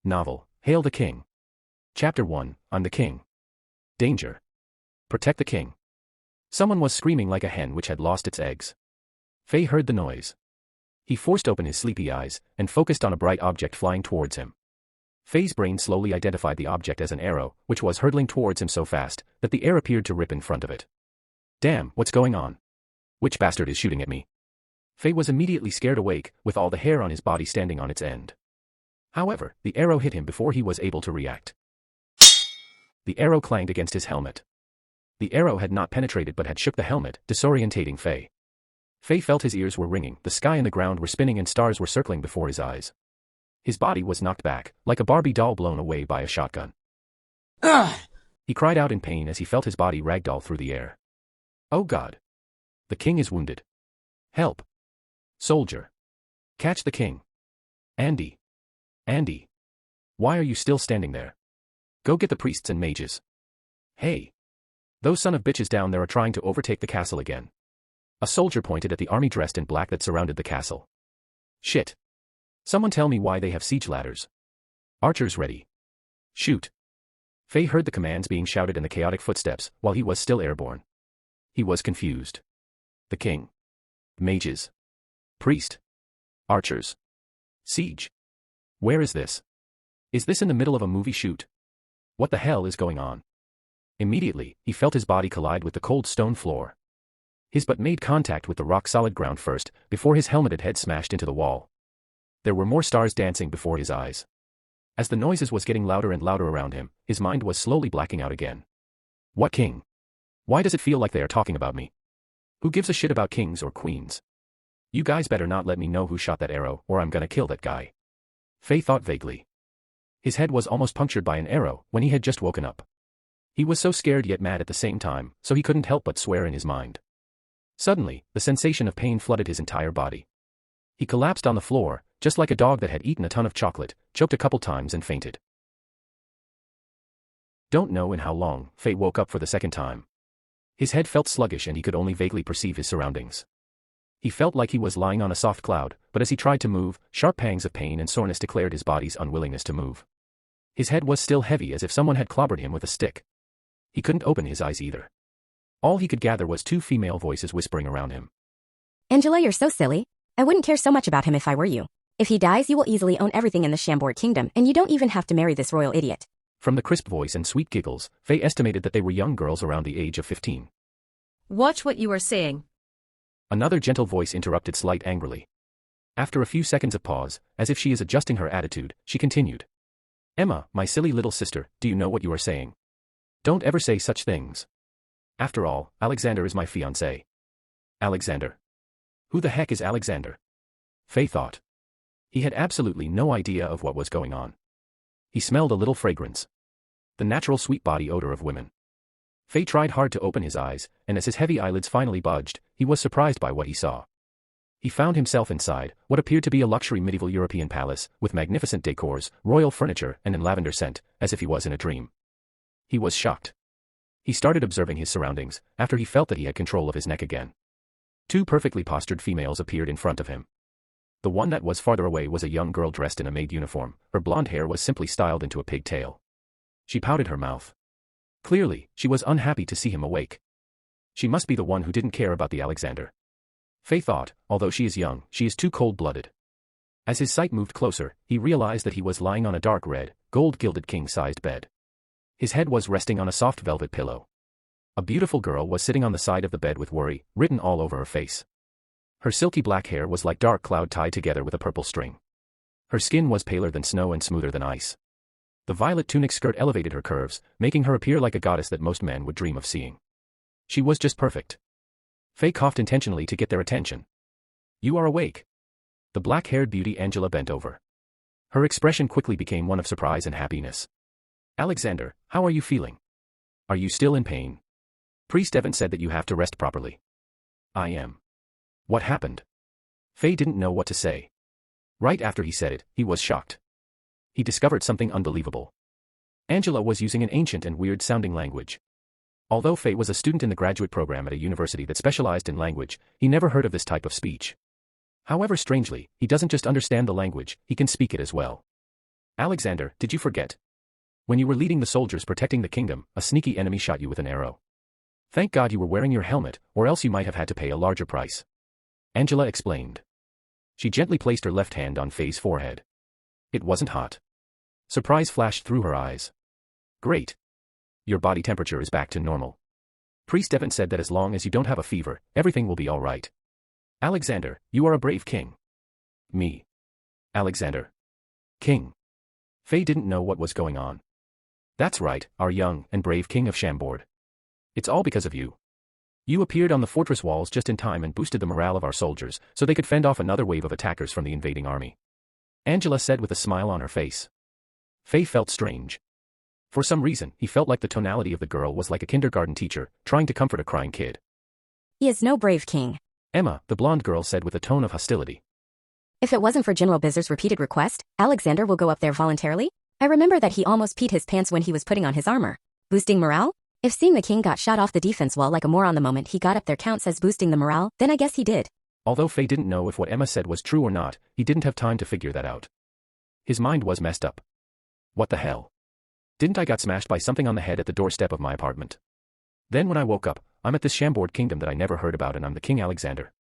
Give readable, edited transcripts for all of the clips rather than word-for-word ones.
Novel, Hail the King. Chapter 1, I'm the King. Danger. Protect the king. Someone was screaming like a hen which had lost its eggs. Fei heard the noise. He forced open his sleepy eyes, and focused on a bright object flying towards him. Fei's brain slowly identified the object as an arrow, which was hurtling towards him so fast, that the air appeared to rip in front of it. Damn, what's going on? Which bastard is shooting at me? Fei was immediately scared awake, with all the hair on his body standing on its end. However, the arrow hit him before he was able to react. The arrow clanged against his helmet. The arrow had not penetrated but had shook the helmet, disorientating Fei. Fei felt his ears were ringing, the sky and the ground were spinning and stars were circling before his eyes. His body was knocked back, like a Barbie doll blown away by a shotgun. Ugh! He cried out in pain as he felt his body ragdoll through the air. Oh God! The king is wounded. Help! Soldier! Catch the king! Andy! Andy! Why are you still standing there? Go get the priests and mages. Hey! Those son of bitches down there are trying to overtake the castle again. A soldier pointed at the army dressed in black that surrounded the castle. Shit! Someone tell me why they have siege ladders. Archers ready. Shoot! Fei heard the commands being shouted in the chaotic footsteps, while he was still airborne. He was confused. The king. Mages. Priest. Archers. Siege. Where is this? Is this in the middle of a movie shoot? What the hell is going on? Immediately, he felt his body collide with the cold stone floor. His butt made contact with the rock-solid ground first, before his helmeted head smashed into the wall. There were more stars dancing before his eyes. As the noises was getting louder and louder around him, his mind was slowly blacking out again. What king? Why does it feel like they are talking about me? Who gives a shit about kings or queens? You guys better not let me know who shot that arrow, or I'm gonna kill that guy. Fei thought vaguely. His head was almost punctured by an arrow when he had just woken up. He was so scared yet mad at the same time, so he couldn't help but swear in his mind. Suddenly, the sensation of pain flooded his entire body. He collapsed on the floor, just like a dog that had eaten a ton of chocolate, choked a couple times and fainted. Don't know in how long, Fei woke up for the second time. His head felt sluggish and he could only vaguely perceive his surroundings. He felt like he was lying on a soft cloud, but as he tried to move, sharp pangs of pain and soreness declared his body's unwillingness to move. His head was still heavy as if someone had clobbered him with a stick. He couldn't open his eyes either. All he could gather was two female voices whispering around him. Angela, you're so silly. I wouldn't care so much about him if I were you. If he dies, you will easily own everything in the Chambord kingdom, and you don't even have to marry this royal idiot. From the crisp voice and sweet giggles, Fei estimated that they were young girls around the age of 15. Watch what you are saying. Another gentle voice interrupted Slight angrily. After a few seconds of pause, as if she is adjusting her attitude, she continued. Emma, my silly little sister, do you know what you are saying? Don't ever say such things. After all, Alexander is my fiancé. Alexander? Who the heck is Alexander? Fei thought. He had absolutely no idea of what was going on. He smelled a little fragrance. The natural sweet body odor of women. Fei tried hard to open his eyes, and as his heavy eyelids finally budged, he was surprised by what he saw. He found himself inside what appeared to be a luxury medieval European palace, with magnificent decors, royal furniture, and an lavender scent, as if he was in a dream. He was shocked. He started observing his surroundings, after he felt that he had control of his neck again. Two perfectly postured females appeared in front of him. The one that was farther away was a young girl dressed in a maid uniform. Her blonde hair was simply styled into a pigtail. She pouted her mouth. Clearly, she was unhappy to see him awake. She must be the one who didn't care about the Alexander. Fei thought, although she is young, she is too cold-blooded. As his sight moved closer, he realized that he was lying on a dark red, gold-gilded king-sized bed. His head was resting on a soft velvet pillow. A beautiful girl was sitting on the side of the bed with worry written all over her face. Her silky black hair was like dark cloud tied together with a purple string. Her skin was paler than snow and smoother than ice. The violet tunic skirt elevated her curves, making her appear like a goddess that most men would dream of seeing. She was just perfect. Fei coughed intentionally to get their attention. You are awake. The black-haired beauty Angela bent over. Her expression quickly became one of surprise and happiness. Alexander, how are you feeling? Are you still in pain? Priest Evan said that you have to rest properly. I am. What happened? Fei didn't know what to say. Right after he said it, he was shocked. He discovered something unbelievable. Angela was using an ancient and weird-sounding language. Although Fei was a student in the graduate program at a university that specialized in language, he never heard of this type of speech. However strangely, he doesn't just understand the language, he can speak it as well. Alexander, did you forget? When you were leading the soldiers protecting the kingdom, a sneaky enemy shot you with an arrow. Thank God you were wearing your helmet, or else you might have had to pay a larger price. Angela explained. She gently placed her left hand on Faye's forehead. It wasn't hot. Surprise flashed through her eyes. Great. Your body temperature is back to normal. Priest Evan said that as long as you don't have a fever, everything will be all right. Alexander, you are a brave king. Me. Alexander. King. Faye didn't know what was going on. That's right, our young and brave king of Chambord. It's all because of you. You appeared on the fortress walls just in time and boosted the morale of our soldiers, so they could fend off another wave of attackers from the invading army. Angela said with a smile on her face. Faye felt strange. For some reason, he felt like the tonality of the girl was like a kindergarten teacher, trying to comfort a crying kid. He is no brave king. Emma, the blonde girl, said with a tone of hostility. If it wasn't for General Bizarre's repeated request, Alexander will go up there voluntarily? I remember that he almost peed his pants when he was putting on his armor. Boosting morale? If seeing the king got shot off the defense wall like a moron the moment he got up there counts as boosting the morale, then I guess he did. Although Faye didn't know if what Emma said was true or not, he didn't have time to figure that out. His mind was messed up. What the hell? Didn't I got smashed by something on the head at the doorstep of my apartment? Then when I woke up, I'm at this Chambord kingdom that I never heard about and I'm the King Alexander.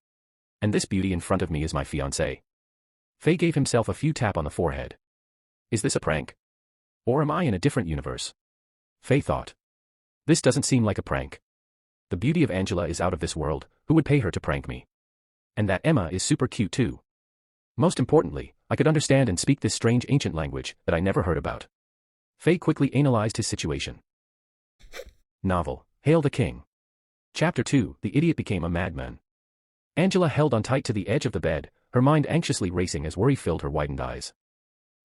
And this beauty in front of me is my fiancée. Faye gave himself a few taps on the forehead. Is this a prank? Or am I in a different universe? Faye thought. This doesn't seem like a prank. The beauty of Angela is out of this world, who would pay her to prank me? And that Emma is super cute too. Most importantly, I could understand and speak this strange ancient language that I never heard about. Faye quickly analyzed his situation. Novel, Hail the King. Chapter 2, The Idiot Became a Madman. Angela held on tight to the edge of the bed, her mind anxiously racing as worry filled her widened eyes.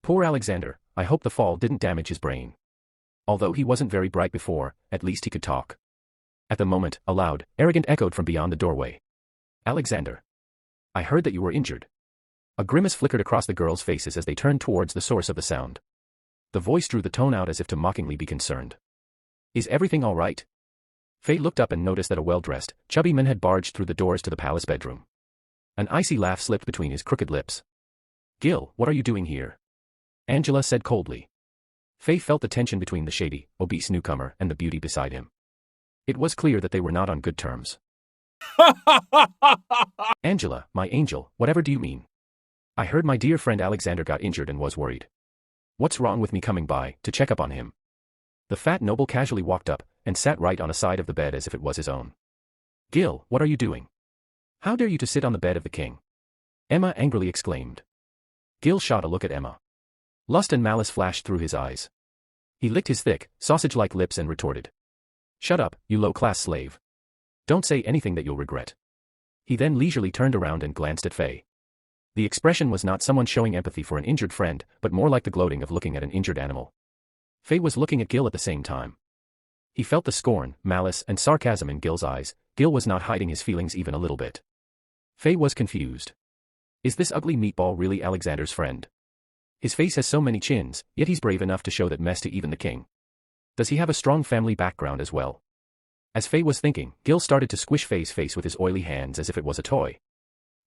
Poor Alexander, I hope the fall didn't damage his brain. Although he wasn't very bright before, at least he could talk. At the moment, a loud, arrogant echoed from beyond the doorway. Alexander. I heard that you were injured. A grimace flickered across the girls' faces as they turned towards the source of the sound. The voice drew the tone out as if to mockingly be concerned. Is everything all right? Faye looked up and noticed that a well-dressed, chubby man had barged through the doors to the palace bedroom. An icy laugh slipped between his crooked lips. Gil, what are you doing here? Angela said coldly. Faye felt the tension between the shady, obese newcomer and the beauty beside him. It was clear that they were not on good terms. Angela, my angel, whatever do you mean? I heard my dear friend Alexander got injured and was worried. What's wrong with me coming by to check up on him? The fat noble casually walked up and sat right on a side of the bed as if it was his own. Gil, what are you doing? How dare you to sit on the bed of the king? Emma angrily exclaimed. Gil shot a look at Emma. Lust and malice flashed through his eyes. He licked his thick, sausage-like lips and retorted. Shut up, you low-class slave. Don't say anything that you'll regret. He then leisurely turned around and glanced at Faye. The expression was not someone showing empathy for an injured friend, but more like the gloating of looking at an injured animal. Faye was looking at Gil at the same time. He felt the scorn, malice, and sarcasm in Gil's eyes. Gil was not hiding his feelings even a little bit. Faye was confused. Is this ugly meatball really Alexander's friend? His face has so many chins, yet he's brave enough to show that mess to even the king. Does he have a strong family background as well? As Faye was thinking, Gil started to squish Faye's face with his oily hands as if it was a toy.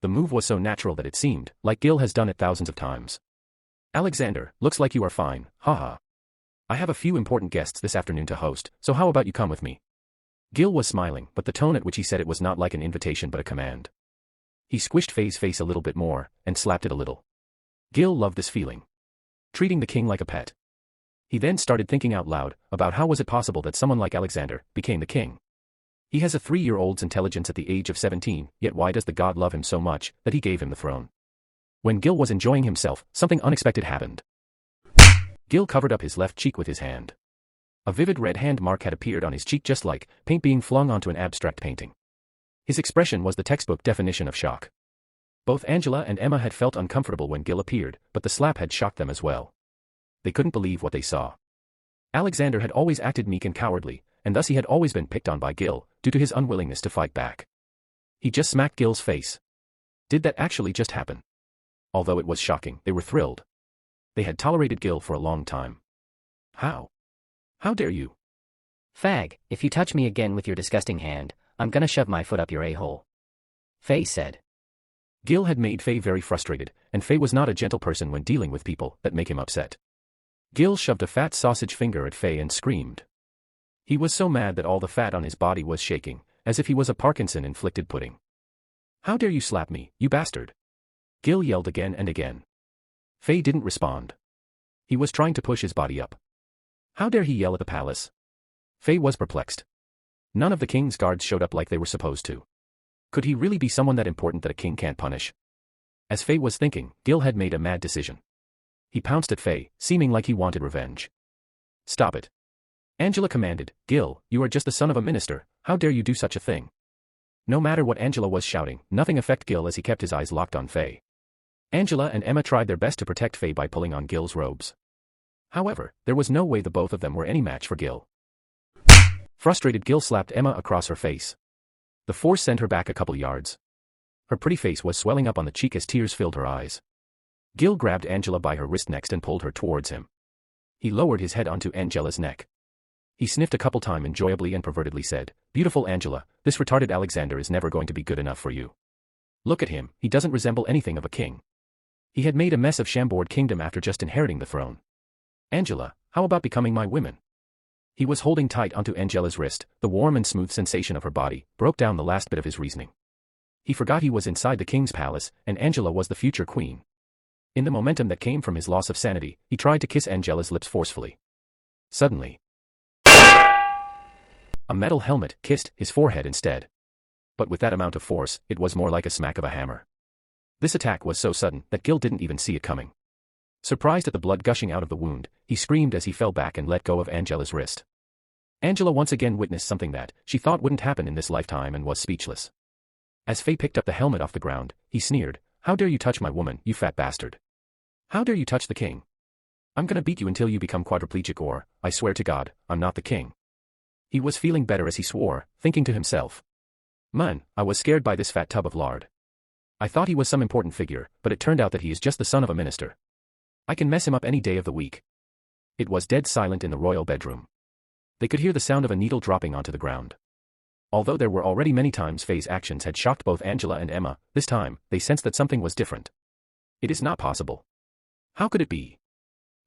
The move was so natural that it seemed like Gil has done it thousands of times. Alexander, looks like you are fine, haha. I have a few important guests this afternoon to host, so how about you come with me? Gil was smiling, but the tone at which he said it was not like an invitation but a command. He squished Faye's face a little bit more, and slapped it a little. Gil loved this feeling. Treating the king like a pet. He then started thinking out loud about how was it possible that someone like Alexander became the king. He has a 3-year-old's intelligence at the age of 17, yet why does the god love him so much that he gave him the throne? When Gil was enjoying himself, something unexpected happened. Gil covered up his left cheek with his hand. A vivid red hand mark had appeared on his cheek just like paint being flung onto an abstract painting. His expression was the textbook definition of shock. Both Angela and Emma had felt uncomfortable when Gil appeared, but the slap had shocked them as well. They couldn't believe what they saw. Alexander had always acted meek and cowardly, and thus he had always been picked on by Gil, due to his unwillingness to fight back. He just smacked Gil's face. Did that actually just happen? Although it was shocking, they were thrilled. They had tolerated Gil for a long time. How? How dare you? Fag, if you touch me again with your disgusting hand, I'm gonna shove my foot up your a-hole. Faye said. Gil had made Faye very frustrated, and Faye was not a gentle person when dealing with people that make him upset. Gil shoved a fat sausage finger at Faye and screamed. He was so mad that all the fat on his body was shaking, as if he was a Parkinson-inflicted pudding. How dare you slap me, you bastard? Gil yelled again and again. Faye didn't respond. He was trying to push his body up. How dare he yell at the palace? Faye was perplexed. None of the king's guards showed up like they were supposed to. Could he really be someone that important that a king can't punish? As Faye was thinking, Gil had made a mad decision. He pounced at Faye, seeming like he wanted revenge. Stop it. Angela commanded. Gil, you are just the son of a minister, how dare you do such a thing? No matter what Angela was shouting, nothing affected Gil as he kept his eyes locked on Faye. Angela and Emma tried their best to protect Faye by pulling on Gil's robes. However, there was no way the both of them were any match for Gil. Frustrated, Gil slapped Emma across her face. The force sent her back a couple yards. Her pretty face was swelling up on the cheek as tears filled her eyes. Gil grabbed Angela by her wrist next and pulled her towards him. He lowered his head onto Angela's neck. He sniffed a couple times enjoyably and pervertedly said, "Beautiful Angela, this retarded Alexander is never going to be good enough for you. Look at him, he doesn't resemble anything of a king. He had made a mess of Chambord Kingdom after just inheriting the throne. Angela, how about becoming my woman?" He was holding tight onto Angela's wrist. The warm and smooth sensation of her body broke down the last bit of his reasoning. He forgot he was inside the king's palace, and Angela was the future queen. In the momentum that came from his loss of sanity, he tried to kiss Angela's lips forcefully. Suddenly, a metal helmet kissed his forehead instead. But with that amount of force, it was more like a smack of a hammer. This attack was so sudden that Gil didn't even see it coming. Surprised at the blood gushing out of the wound, he screamed as he fell back and let go of Angela's wrist. Angela once again witnessed something that she thought wouldn't happen in this lifetime and was speechless. As Faye picked up the helmet off the ground, he sneered, "How dare you touch my woman, you fat bastard? How dare you touch the king? I'm gonna beat you until you become quadriplegic or, I swear to God, I'm not the king." He was feeling better as he swore, thinking to himself, "Man, I was scared by this fat tub of lard. I thought he was some important figure, but it turned out that he is just the son of a minister. I can mess him up any day of the week." It was dead silent in the royal bedroom. They could hear the sound of a needle dropping onto the ground. Although there were already many times Faye's actions had shocked both Angela and Emma, this time, they sensed that something was different. It is not possible. How could it be?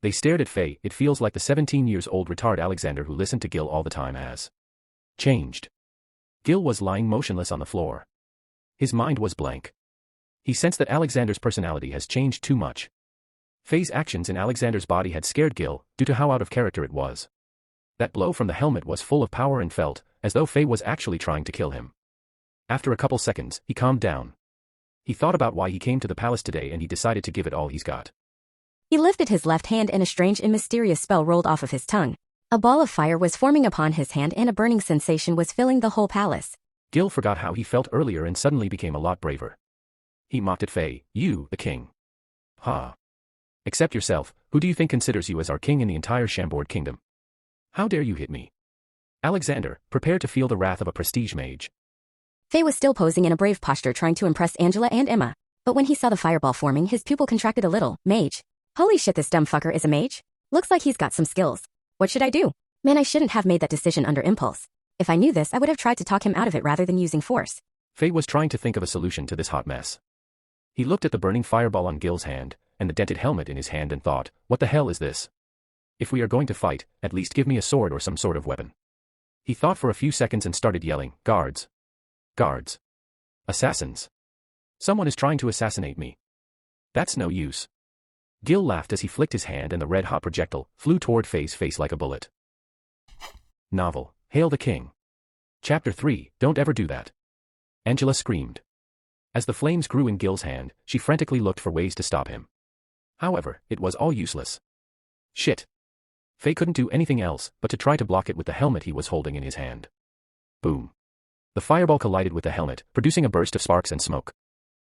They stared at Faye. It feels like the 17-year-old retard Alexander who listened to Gil all the time has changed. Gil was lying motionless on the floor. His mind was blank. He sensed that Alexander's personality has changed too much. Faye's actions in Alexander's body had scared Gil, due to how out of character it was. That blow from the helmet was full of power and felt as though Faye was actually trying to kill him. After a couple seconds, he calmed down. He thought about why he came to the palace today and he decided to give it all he's got. He lifted his left hand and a strange and mysterious spell rolled off of his tongue. A ball of fire was forming upon his hand and a burning sensation was filling the whole palace. Gil forgot how he felt earlier and suddenly became a lot braver. He mocked at Faye, "You, the king. Ha. Except yourself, who do you think considers you as our king in the entire Chambord Kingdom? How dare you hit me?" Alexander, prepare to feel the wrath of a prestige mage. Faye was still posing in a brave posture trying to impress Angela and Emma. But when he saw the fireball forming, his pupil contracted a little. Mage. Holy shit, this dumb fucker is a mage? Looks like he's got some skills. What should I do? Man, I shouldn't have made that decision under impulse. If I knew this, I would have tried to talk him out of it rather than using force. Faye was trying to think of a solution to this hot mess. He looked at the burning fireball on Gil's hand, and the dented helmet in his hand and thought, what the hell is this? If we are going to fight, at least give me a sword or some sort of weapon. He thought for a few seconds and started yelling, "Guards! Guards! Assassins! Someone is trying to assassinate me. That's no use." Gil laughed as he flicked his hand and the red-hot projectile flew toward Faye's face like a bullet. Novel, Hail the King. Chapter 3, Don't Ever Do That. Angela screamed. As the flames grew in Gil's hand, she frantically looked for ways to stop him. However, it was all useless. Shit. Faye couldn't do anything else but to try to block it with the helmet he was holding in his hand. Boom. The fireball collided with the helmet, producing a burst of sparks and smoke.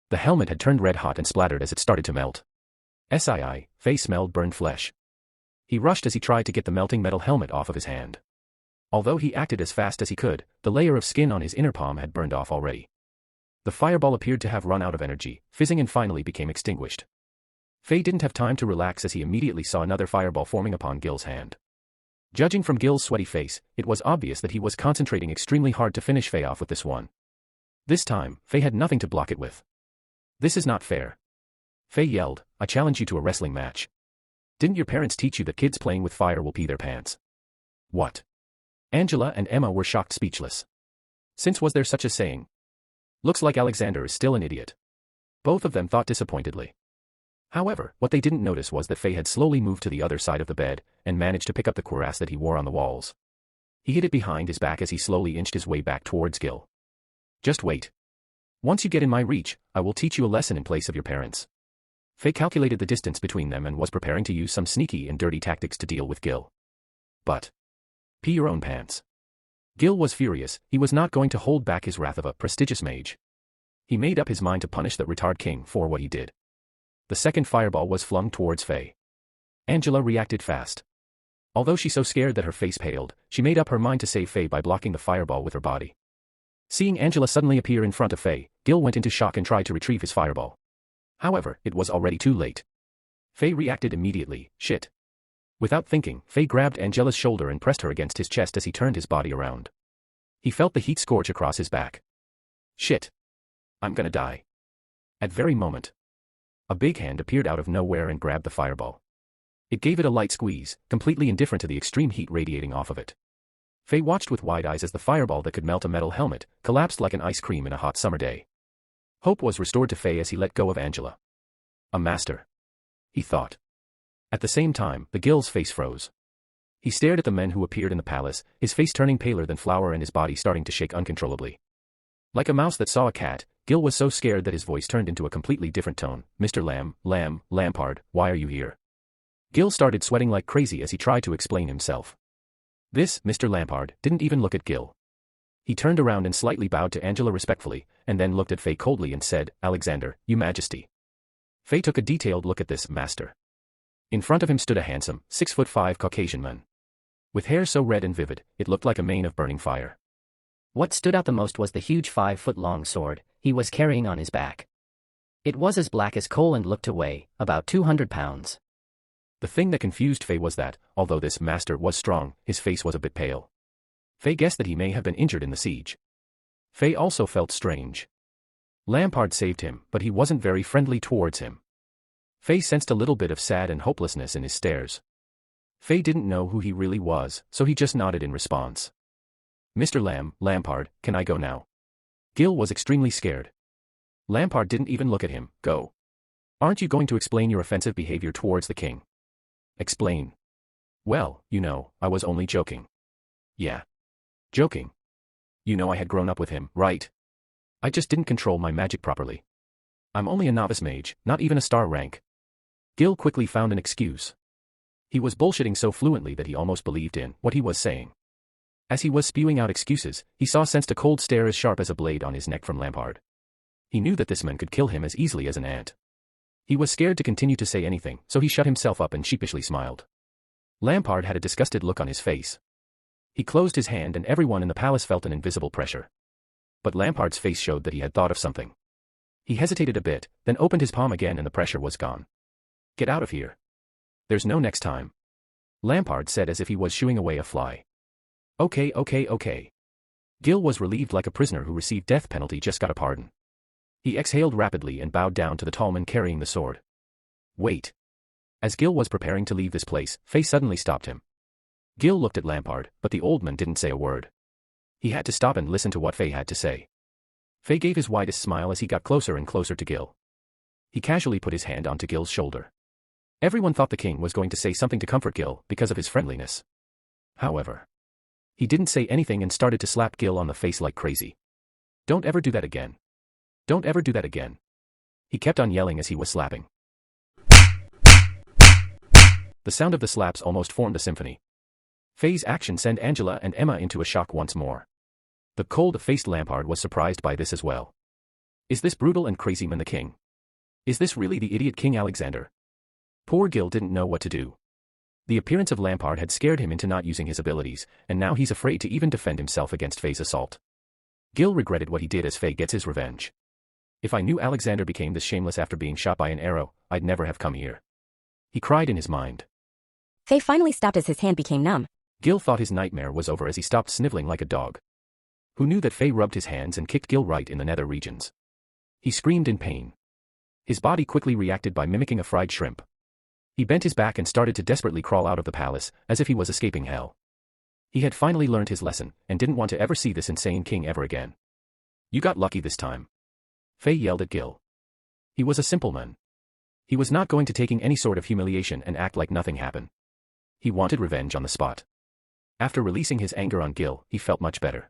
The helmet had turned red-hot and splattered as it started to melt. Faye smelled burned flesh. He rushed as he tried to get the melting metal helmet off of his hand. Although he acted as fast as he could, the layer of skin on his inner palm had burned off already. The fireball appeared to have run out of energy, fizzing and finally became extinguished. Faye didn't have time to relax as he immediately saw another fireball forming upon Gil's hand. Judging from Gil's sweaty face, it was obvious that he was concentrating extremely hard to finish Faye off with this one. This time, Faye had nothing to block it with. This is not fair. Faye yelled, "I challenge you to a wrestling match." Didn't your parents teach you that kids playing with fire will pee their pants? What? Angela and Emma were shocked speechless. Since was there such a saying? Looks like Alexander is still an idiot. Both of them thought disappointedly. However, what they didn't notice was that Faye had slowly moved to the other side of the bed, and managed to pick up the cuirass that he wore on the walls. He hid it behind his back as he slowly inched his way back towards Gil. Just wait. Once you get in my reach, I will teach you a lesson in place of your parents. Faye calculated the distance between them and was preparing to use some sneaky and dirty tactics to deal with Gil. But pee your own pants. Gil was furious. He was not going to hold back his wrath of a prestigious mage. He made up his mind to punish that retard king for what he did. The second fireball was flung towards Faye. Angela reacted fast. Although she so scared that her face paled, she made up her mind to save Faye by blocking the fireball with her body. Seeing Angela suddenly appear in front of Faye, Gil went into shock and tried to retrieve his fireball. However, it was already too late. Faye reacted immediately. Shit. Without thinking, Faye grabbed Angela's shoulder and pressed her against his chest as he turned his body around. He felt the heat scorch across his back. Shit. I'm gonna die. At very moment, a big hand appeared out of nowhere and grabbed the fireball. It gave it a light squeeze, completely indifferent to the extreme heat radiating off of it. Faye watched with wide eyes as the fireball that could melt a metal helmet collapsed like an ice cream in a hot summer day. Hope was restored to Faye as he let go of Angela. A master, he thought. At the same time, the Gil's face froze. He stared at the men who appeared in the palace, his face turning paler than flour and his body starting to shake uncontrollably. Like a mouse that saw a cat, Gil was so scared that his voice turned into a completely different tone. Mr. Lampard, why are you here? Gil started sweating like crazy as he tried to explain himself. This, Mr. Lampard, didn't even look at Gil. He turned around and slightly bowed to Angela respectfully, and then looked at Faye coldly and said, Alexander, your majesty. Faye took a detailed look at this master. In front of him stood a handsome, 6'5" Caucasian man. With hair so red and vivid, it looked like a mane of burning fire. What stood out the most was the huge 5-foot-long sword he was carrying on his back. It was as black as coal and looked to weigh about 200 pounds. The thing that confused Faye was that, although this master was strong, his face was a bit pale. Faye guessed that he may have been injured in the siege. Faye also felt strange. Lampard saved him, but he wasn't very friendly towards him. Faye sensed a little bit of sad and hopelessness in his stares. Faye didn't know who he really was, so he just nodded in response. Mr. Lampard, can I go now? Gil was extremely scared. Lampard didn't even look at him. Go. Aren't you going to explain your offensive behavior towards the king? Explain. Well, I was only joking. Yeah. Joking. I had grown up with him, right? I just didn't control my magic properly. I'm only a novice mage, not even a star rank. Gil quickly found an excuse. He was bullshitting so fluently that he almost believed in what he was saying. As he was spewing out excuses, he sensed a cold stare as sharp as a blade on his neck from Lampard. He knew that this man could kill him as easily as an ant. He was scared to continue to say anything, so he shut himself up and sheepishly smiled. Lampard had a disgusted look on his face. He closed his hand and everyone in the palace felt an invisible pressure. But Lampard's face showed that he had thought of something. He hesitated a bit, then opened his palm again and the pressure was gone. Get out of here. There's no next time. Lampard said as if he was shooing away a fly. Okay. Gil was relieved like a prisoner who received death penalty just got a pardon. He exhaled rapidly and bowed down to the tall man carrying the sword. Wait. As Gil was preparing to leave this place, Faye suddenly stopped him. Gil looked at Lampard, but the old man didn't say a word. He had to stop and listen to what Faye had to say. Faye gave his widest smile as he got closer and closer to Gil. He casually put his hand onto Gil's shoulder. Everyone thought the king was going to say something to comfort Gil because of his friendliness. However, he didn't say anything and started to slap Gil on the face like crazy. Don't ever do that again. Don't ever do that again. He kept on yelling as he was slapping. The sound of the slaps almost formed a symphony. Faye's action sent Angela and Emma into a shock once more. The cold-faced Lampard was surprised by this as well. Is this brutal and crazy man the king? Is this really the idiot King Alexander? Poor Gil didn't know what to do. The appearance of Lampard had scared him into not using his abilities, and now he's afraid to even defend himself against Faye's assault. Gil regretted what he did as Faye gets his revenge. If I knew Alexander became this shameless after being shot by an arrow, I'd never have come here. He cried in his mind. Faye finally stopped as his hand became numb. Gil thought his nightmare was over as he stopped sniveling like a dog. Who knew that Faye rubbed his hands and kicked Gil right in the nether regions? He screamed in pain. His body quickly reacted by mimicking a fried shrimp. He bent his back and started to desperately crawl out of the palace, as if he was escaping hell. He had finally learned his lesson, and didn't want to ever see this insane king ever again. You got lucky this time. Fei yelled at Gil. He was a simple man. He was not going to taking any sort of humiliation and act like nothing happened. He wanted revenge on the spot. After releasing his anger on Gil, he felt much better.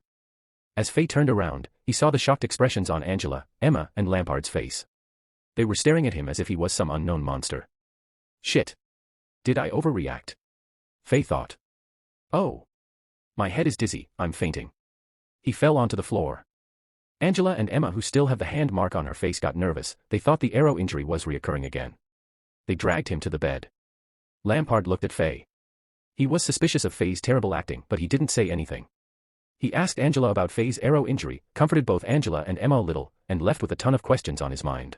As Fei turned around, he saw the shocked expressions on Angela, Emma, and Lampard's face. They were staring at him as if he was some unknown monster. Shit. Did I overreact? Fei thought. Oh. My head is dizzy, I'm fainting. He fell onto the floor. Angela and Emma, who still have the hand mark on her face, got nervous. They thought the arrow injury was reoccurring again. They dragged him to the bed. Lampard looked at Fei. He was suspicious of Fei's terrible acting, but he didn't say anything. He asked Angela about Fei's arrow injury, comforted both Angela and Emma a little, and left with a ton of questions on his mind.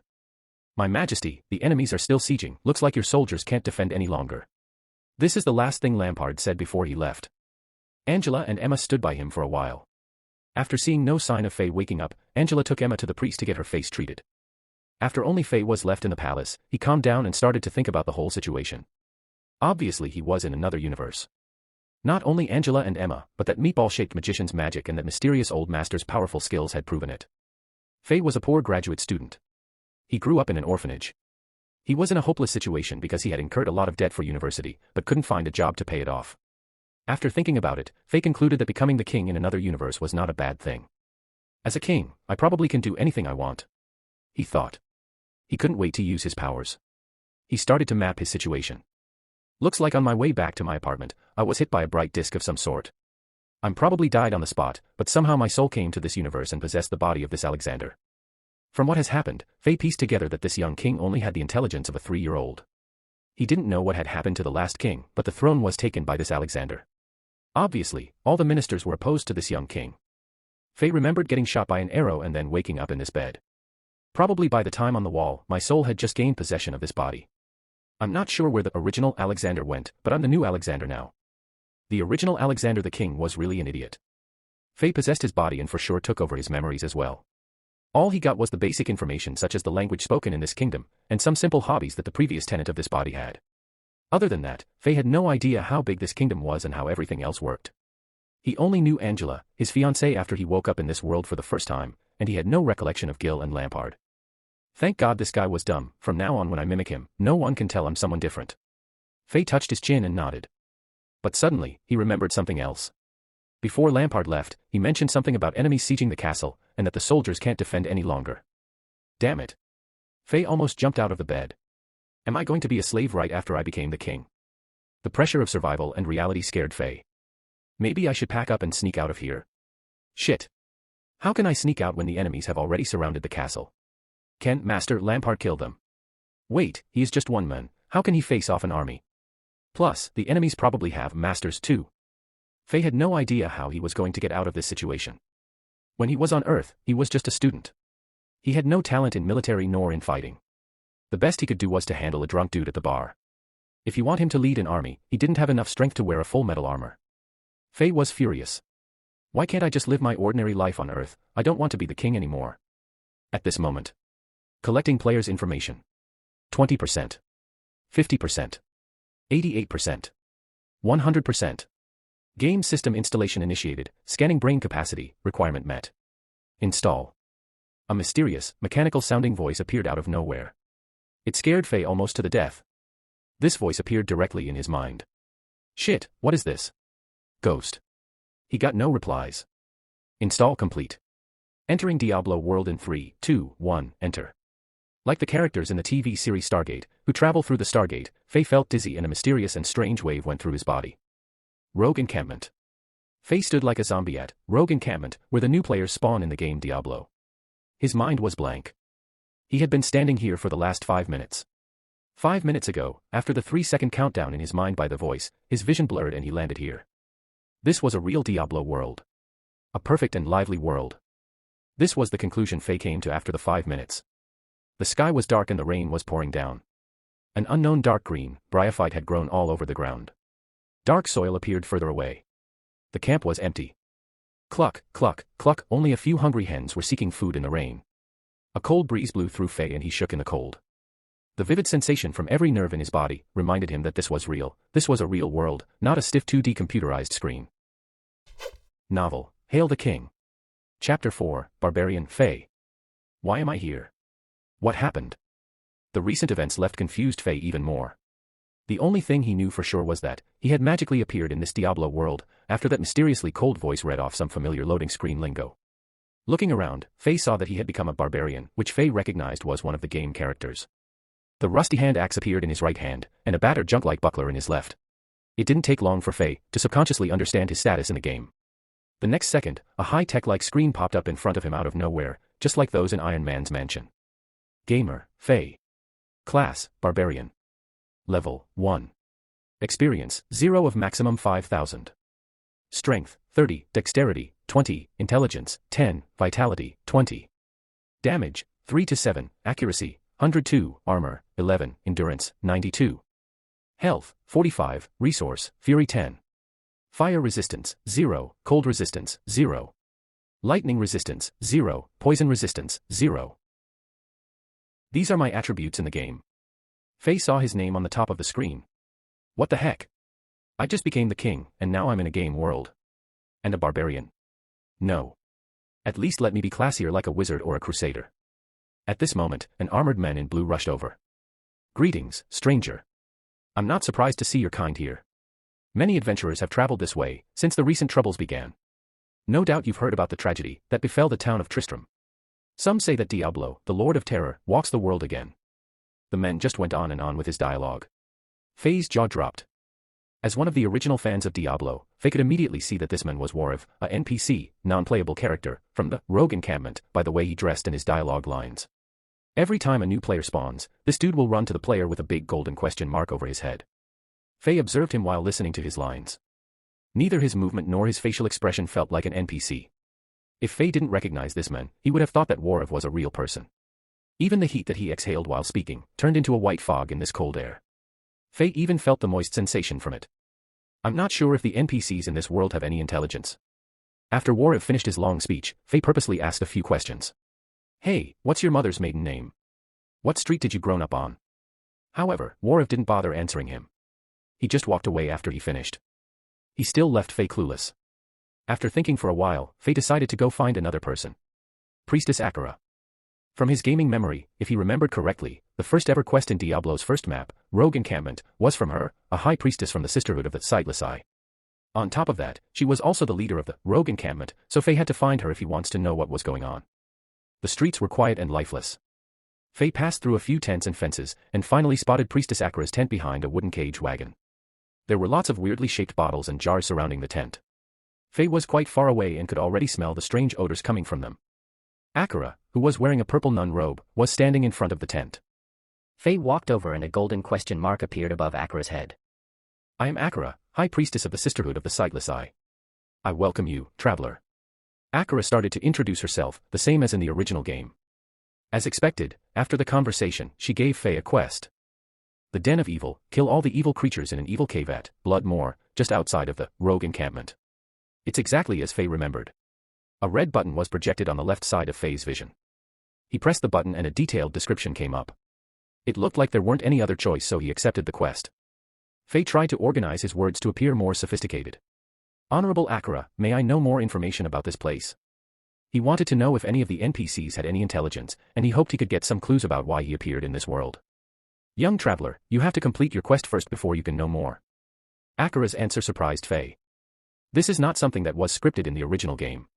My Majesty, the enemies are still sieging. Looks like your soldiers can't defend any longer. This is the last thing Lampard said before he left. Angela and Emma stood by him for a while. After seeing no sign of Fei waking up, Angela took Emma to the priest to get her face treated. After only Fei was left in the palace, he calmed down and started to think about the whole situation. Obviously he was in another universe. Not only Angela and Emma, but that meatball-shaped magician's magic and that mysterious old master's powerful skills had proven it. Fei was a poor graduate student. He grew up in an orphanage. He was in a hopeless situation because he had incurred a lot of debt for university, but couldn't find a job to pay it off. After thinking about it, Fei concluded that becoming the king in another universe was not a bad thing. As a king, I probably can do anything I want. He thought. He couldn't wait to use his powers. He started to map his situation. Looks like on my way back to my apartment, I was hit by a bright disc of some sort. I'm probably died on the spot, but somehow my soul came to this universe and possessed the body of this Alexander. From what has happened, Fei pieced together that this young king only had the intelligence of a 3-year-old. He didn't know what had happened to the last king, but the throne was taken by this Alexander. Obviously, all the ministers were opposed to this young king. Fei remembered getting shot by an arrow and then waking up in this bed. Probably by the time on the wall, my soul had just gained possession of this body. I'm not sure where the original Alexander went, but I'm the new Alexander now. The original Alexander the king was really an idiot. Fei possessed his body and for sure took over his memories as well. All he got was the basic information such as the language spoken in this kingdom, and some simple hobbies that the previous tenant of this body had. Other than that, Fei had no idea how big this kingdom was and how everything else worked. He only knew Angela, his fiancée, after he woke up in this world for the first time, and he had no recollection of Gil and Lampard. Thank God this guy was dumb. From now on when I mimic him, no one can tell I'm someone different. Fei touched his chin and nodded. But suddenly, he remembered something else. Before Lampard left, he mentioned something about enemies sieging the castle, and that the soldiers can't defend any longer. Damn it. Fei almost jumped out of the bed. Am I going to be a slave right after I became the king? The pressure of survival and reality scared Fei. Maybe I should pack up and sneak out of here. Shit. How can I sneak out when the enemies have already surrounded the castle? Can Master Lampard kill them? Wait, he is just one man, how can he face off an army? Plus, the enemies probably have masters too. Fei had no idea how he was going to get out of this situation. When he was on Earth, he was just a student. He had no talent in military nor in fighting. The best he could do was to handle a drunk dude at the bar. If you want him to lead an army, he didn't have enough strength to wear a full metal armor. Fei was furious. Why can't I just live my ordinary life on Earth? I don't want to be the king anymore. At this moment. Collecting players' information. 20%. 50%. 88%. 100%. Game system installation initiated, scanning brain capacity, requirement met. Install. A mysterious, mechanical-sounding voice appeared out of nowhere. It scared Fei almost to the death. This voice appeared directly in his mind. Shit, what is this? Ghost. He got no replies. Install complete. Entering Diablo world in 3, 2, 1, enter. Like the characters in the TV series Stargate, who travel through the Stargate, Fei felt dizzy and a mysterious and strange wave went through his body. Rogue encampment. Fei stood like a zombie at Rogue encampment, where the new players spawn in the game Diablo. His mind was blank. He had been standing here for the last 5 minutes. 5 minutes ago, after the 3-second countdown in his mind by the voice, his vision blurred and he landed here. This was a real Diablo world. A perfect and lively world. This was the conclusion Fei came to after the 5 minutes. The sky was dark and the rain was pouring down. An unknown dark green, bryophyte had grown all over the ground. Dark soil appeared further away. The camp was empty. Cluck, cluck, cluck, only a few hungry hens were seeking food in the rain. A cold breeze blew through Fei and he shook in the cold. The vivid sensation from every nerve in his body reminded him that this was real, this was a real world, not a stiff 2D computerized screen. Novel, Hail the King. Chapter 4, Barbarian, Fei. Why am I here? What happened? The recent events left confused Fei even more. The only thing he knew for sure was that he had magically appeared in this Diablo world, after that mysteriously cold voice read off some familiar loading screen lingo. Looking around, Fei saw that he had become a barbarian, which Fei recognized was one of the game characters. The rusty hand axe appeared in his right hand, and a battered junk-like buckler in his left. It didn't take long for Fei to subconsciously understand his status in the game. The next second, a high-tech-like screen popped up in front of him out of nowhere, just like those in Iron Man's mansion. Gamer, Fei. Class, Barbarian. Level, 1. Experience, 0 of maximum 5,000. Strength, 30, Dexterity, 20, Intelligence, 10, Vitality, 20. Damage, 3 to 7, Accuracy, 102, Armor, 11, Endurance, 92. Health, 45, Resource, Fury 10. Fire Resistance, 0, Cold Resistance, 0. Lightning Resistance, 0, Poison Resistance, 0. These are my attributes in the game. Fei saw his name on the top of the screen. What the heck? I just became the king, and now I'm in a game world. And a barbarian. No. At least let me be classier like a wizard or a crusader. At this moment, an armored man in blue rushed over. Greetings, stranger. I'm not surprised to see your kind here. Many adventurers have traveled this way since the recent troubles began. No doubt you've heard about the tragedy that befell the town of Tristram. Some say that Diablo, the Lord of Terror, walks the world again. The man just went on and on with his dialogue. Fei's jaw dropped. As one of the original fans of Diablo, Fei could immediately see that this man was Wuxia, a NPC, non-playable character, from the rogue encampment, by the way he dressed and his dialogue lines. Every time a new player spawns, this dude will run to the player with a big golden question mark over his head. Fei observed him while listening to his lines. Neither his movement nor his facial expression felt like an NPC. If Fei didn't recognize this man, he would have thought that Wuxia was a real person. Even the heat that he exhaled while speaking turned into a white fog in this cold air. Fei even felt the moist sensation from it. I'm not sure if the NPCs in this world have any intelligence. After Wuxia finished his long speech, Fei purposely asked a few questions. Hey, what's your mother's maiden name? What street did you grow up on? However, Wuxia didn't bother answering him. He just walked away after he finished. He still left Fei clueless. After thinking for a while, Fei decided to go find another person. Priestess Akira. From his gaming memory, if he remembered correctly, the first ever quest in Diablo's first map, Rogue Encampment, was from her, a high priestess from the Sisterhood of the Sightless Eye. On top of that, she was also the leader of the Rogue Encampment, so Fei had to find her if he wants to know what was going on. The streets were quiet and lifeless. Fei passed through a few tents and fences, and finally spotted Priestess Akira's tent behind a wooden cage wagon. There were lots of weirdly shaped bottles and jars surrounding the tent. Fei was quite far away and could already smell the strange odors coming from them. Akira, who was wearing a purple nun robe, was standing in front of the tent. Fei walked over and a golden question mark appeared above Akira's head. I am Akira, High Priestess of the Sisterhood of the Sightless Eye. I welcome you, traveler. Akira started to introduce herself, the same as in the original game. As expected, after the conversation, she gave Fei a quest. The Den of Evil, kill all the evil creatures in an evil cave at Bloodmoor, just outside of the Rogue Encampment. It's exactly as Fei remembered. A red button was projected on the left side of Fei's vision. He pressed the button and a detailed description came up. It looked like there weren't any other choice, so he accepted the quest. Fei tried to organize his words to appear more sophisticated. Honorable Akira, may I know more information about this place? He wanted to know if any of the NPCs had any intelligence, and he hoped he could get some clues about why he appeared in this world. Young traveler, you have to complete your quest first before you can know more. Akira's answer surprised Fei. This is not something that was scripted in the original game.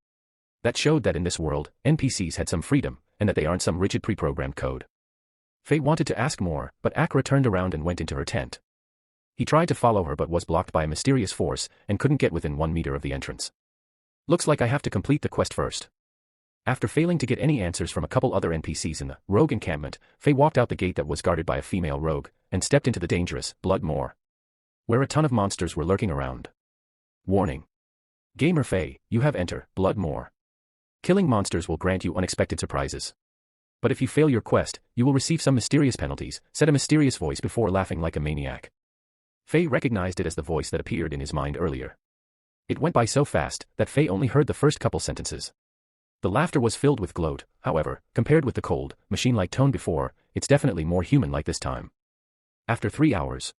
That showed that in this world, NPCs had some freedom, and that they aren't some rigid pre-programmed code. Fei wanted to ask more, but Akira turned around and went into her tent. He tried to follow her but was blocked by a mysterious force, and couldn't get within 1 meter of the entrance. Looks like I have to complete the quest first. After failing to get any answers from a couple other NPCs in the Rogue Encampment, Fei walked out the gate that was guarded by a female rogue, and stepped into the dangerous Bloodmoor, where a ton of monsters were lurking around. Warning. Gamer Fei, you have entered Bloodmoor. Killing monsters will grant you unexpected surprises. But if you fail your quest, you will receive some mysterious penalties, said a mysterious voice before laughing like a maniac. Fei recognized it as the voice that appeared in his mind earlier. It went by so fast that Fei only heard the first couple sentences. The laughter was filled with gloat, however, compared with the cold, machine-like tone before, it's definitely more human-like this time. After 3 hours,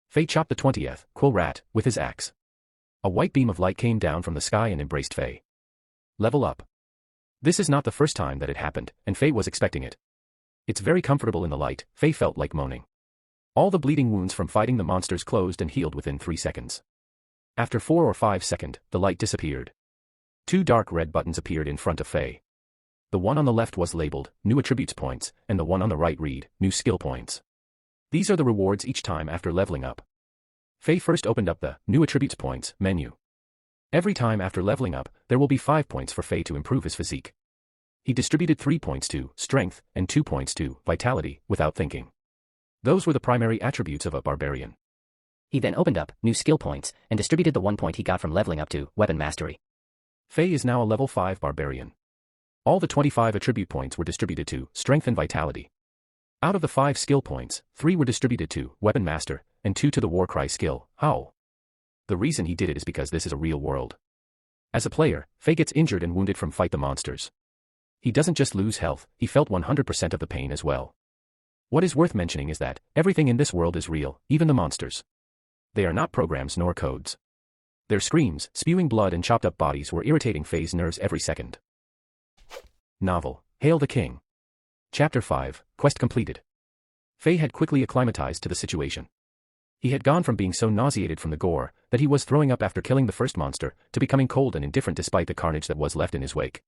Fei chopped the 20th quill rat with his axe. A white beam of light came down from the sky and embraced Fei. Level up. This is not the first time that it happened, and Fei was expecting it. It's very comfortable in the light, Fei felt like moaning. All the bleeding wounds from fighting the monsters closed and healed within 3 seconds. After 4 or 5 seconds, the light disappeared. 2 dark red buttons appeared in front of Fei. The one on the left was labeled, New Attributes Points, and the one on the right read, New Skill Points. These are the rewards each time after leveling up. Fei first opened up the New Attributes Points menu. Every time after leveling up, there will be 5 points for Fei to improve his physique. He distributed 3 points to Strength and 2 points to Vitality without thinking. Those were the primary attributes of a barbarian. He then opened up New Skill Points and distributed the 1 point he got from leveling up to Weapon Mastery. Fei is now a level 5 barbarian. All the 25 attribute points were distributed to Strength and Vitality. Out of the 5 skill points, 3 were distributed to Weapon Master, and 2 to the Warcry skill, Howl. The reason he did it is because this is a real world. As a player, Fei gets injured and wounded from fight the monsters. He doesn't just lose health, he felt 100% of the pain as well. What is worth mentioning is that everything in this world is real, even the monsters. They are not programs nor codes. Their screams, spewing blood and chopped up bodies were irritating Fei's nerves every second. Novel, Hail the King. Chapter 5, Quest completed. Fei had quickly acclimatized to the situation. He had gone from being so nauseated from the gore that he was throwing up after killing the first monster to becoming cold and indifferent despite the carnage that was left in his wake.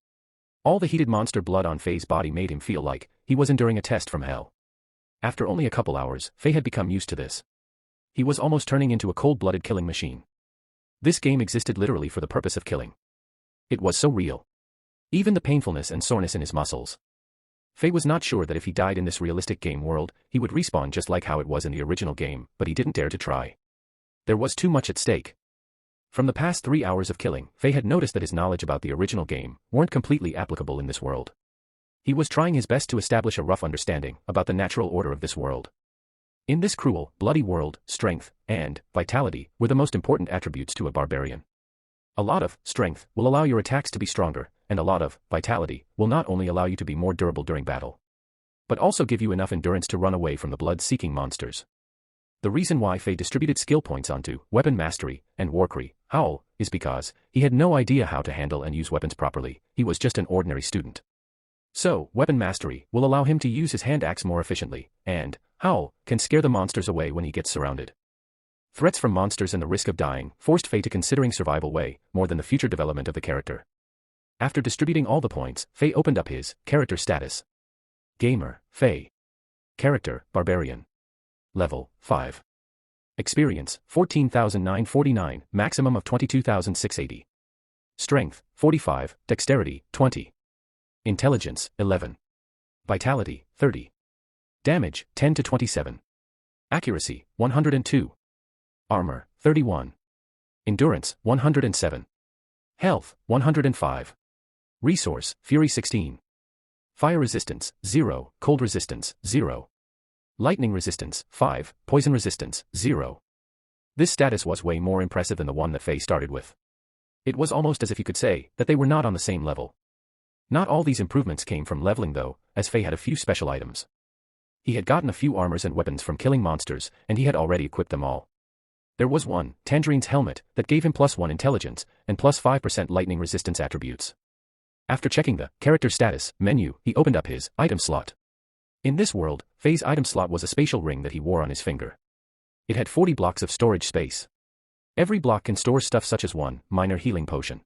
All the heated monster blood on Fei's body made him feel like he was enduring a test from hell. After only a couple hours, Fei had become used to this. He was almost turning into a cold-blooded killing machine. This game existed literally for the purpose of killing. It was so real. Even the painfulness and soreness in his muscles. Fei was not sure that if he died in this realistic game world, he would respawn just like how it was in the original game, but he didn't dare to try. There was too much at stake. From the past 3 hours of killing, Fei had noticed that his knowledge about the original game weren't completely applicable in this world. He was trying his best to establish a rough understanding about the natural order of this world. In this cruel, bloody world, strength and vitality were the most important attributes to a barbarian. A lot of strength will allow your attacks to be stronger, and a lot of vitality will not only allow you to be more durable during battle, but also give you enough endurance to run away from the blood-seeking monsters. The reason why Fei distributed skill points onto Weapon Mastery and Warcry, Howl, is because he had no idea how to handle and use weapons properly. He was just an ordinary student. So, Weapon Mastery will allow him to use his hand axe more efficiently, and Howl can scare the monsters away when he gets surrounded. Threats from monsters and the risk of dying forced Fei to considering survival way more than the future development of the character. After distributing all the points, Fei opened up his character status. Gamer, Fei. Character, Barbarian. Level, 5. Experience, 14,949, maximum of 22,680. Strength, 45, Dexterity, 20. Intelligence, 11. Vitality, 30. Damage, 10 to 27. Accuracy, 102. Armor, 31. Endurance, 107. Health, 105. Resource, Fury 16. Fire resistance, 0. Cold resistance, 0. Lightning resistance, 5. Poison resistance, 0. This status was way more impressive than the one that Fei started with. It was almost as if you could say that they were not on the same level. Not all these improvements came from leveling though, as Fei had a few special items. He had gotten a few armors and weapons from killing monsters, and he had already equipped them all. There was one, Tangerine's helmet, that gave him +1 intelligence, and +5% lightning resistance attributes. After checking the character status menu, he opened up his item slot. In this world, Fei's item slot was a spatial ring that he wore on his finger. It had 40 blocks of storage space. Every block can store stuff such as one minor healing potion.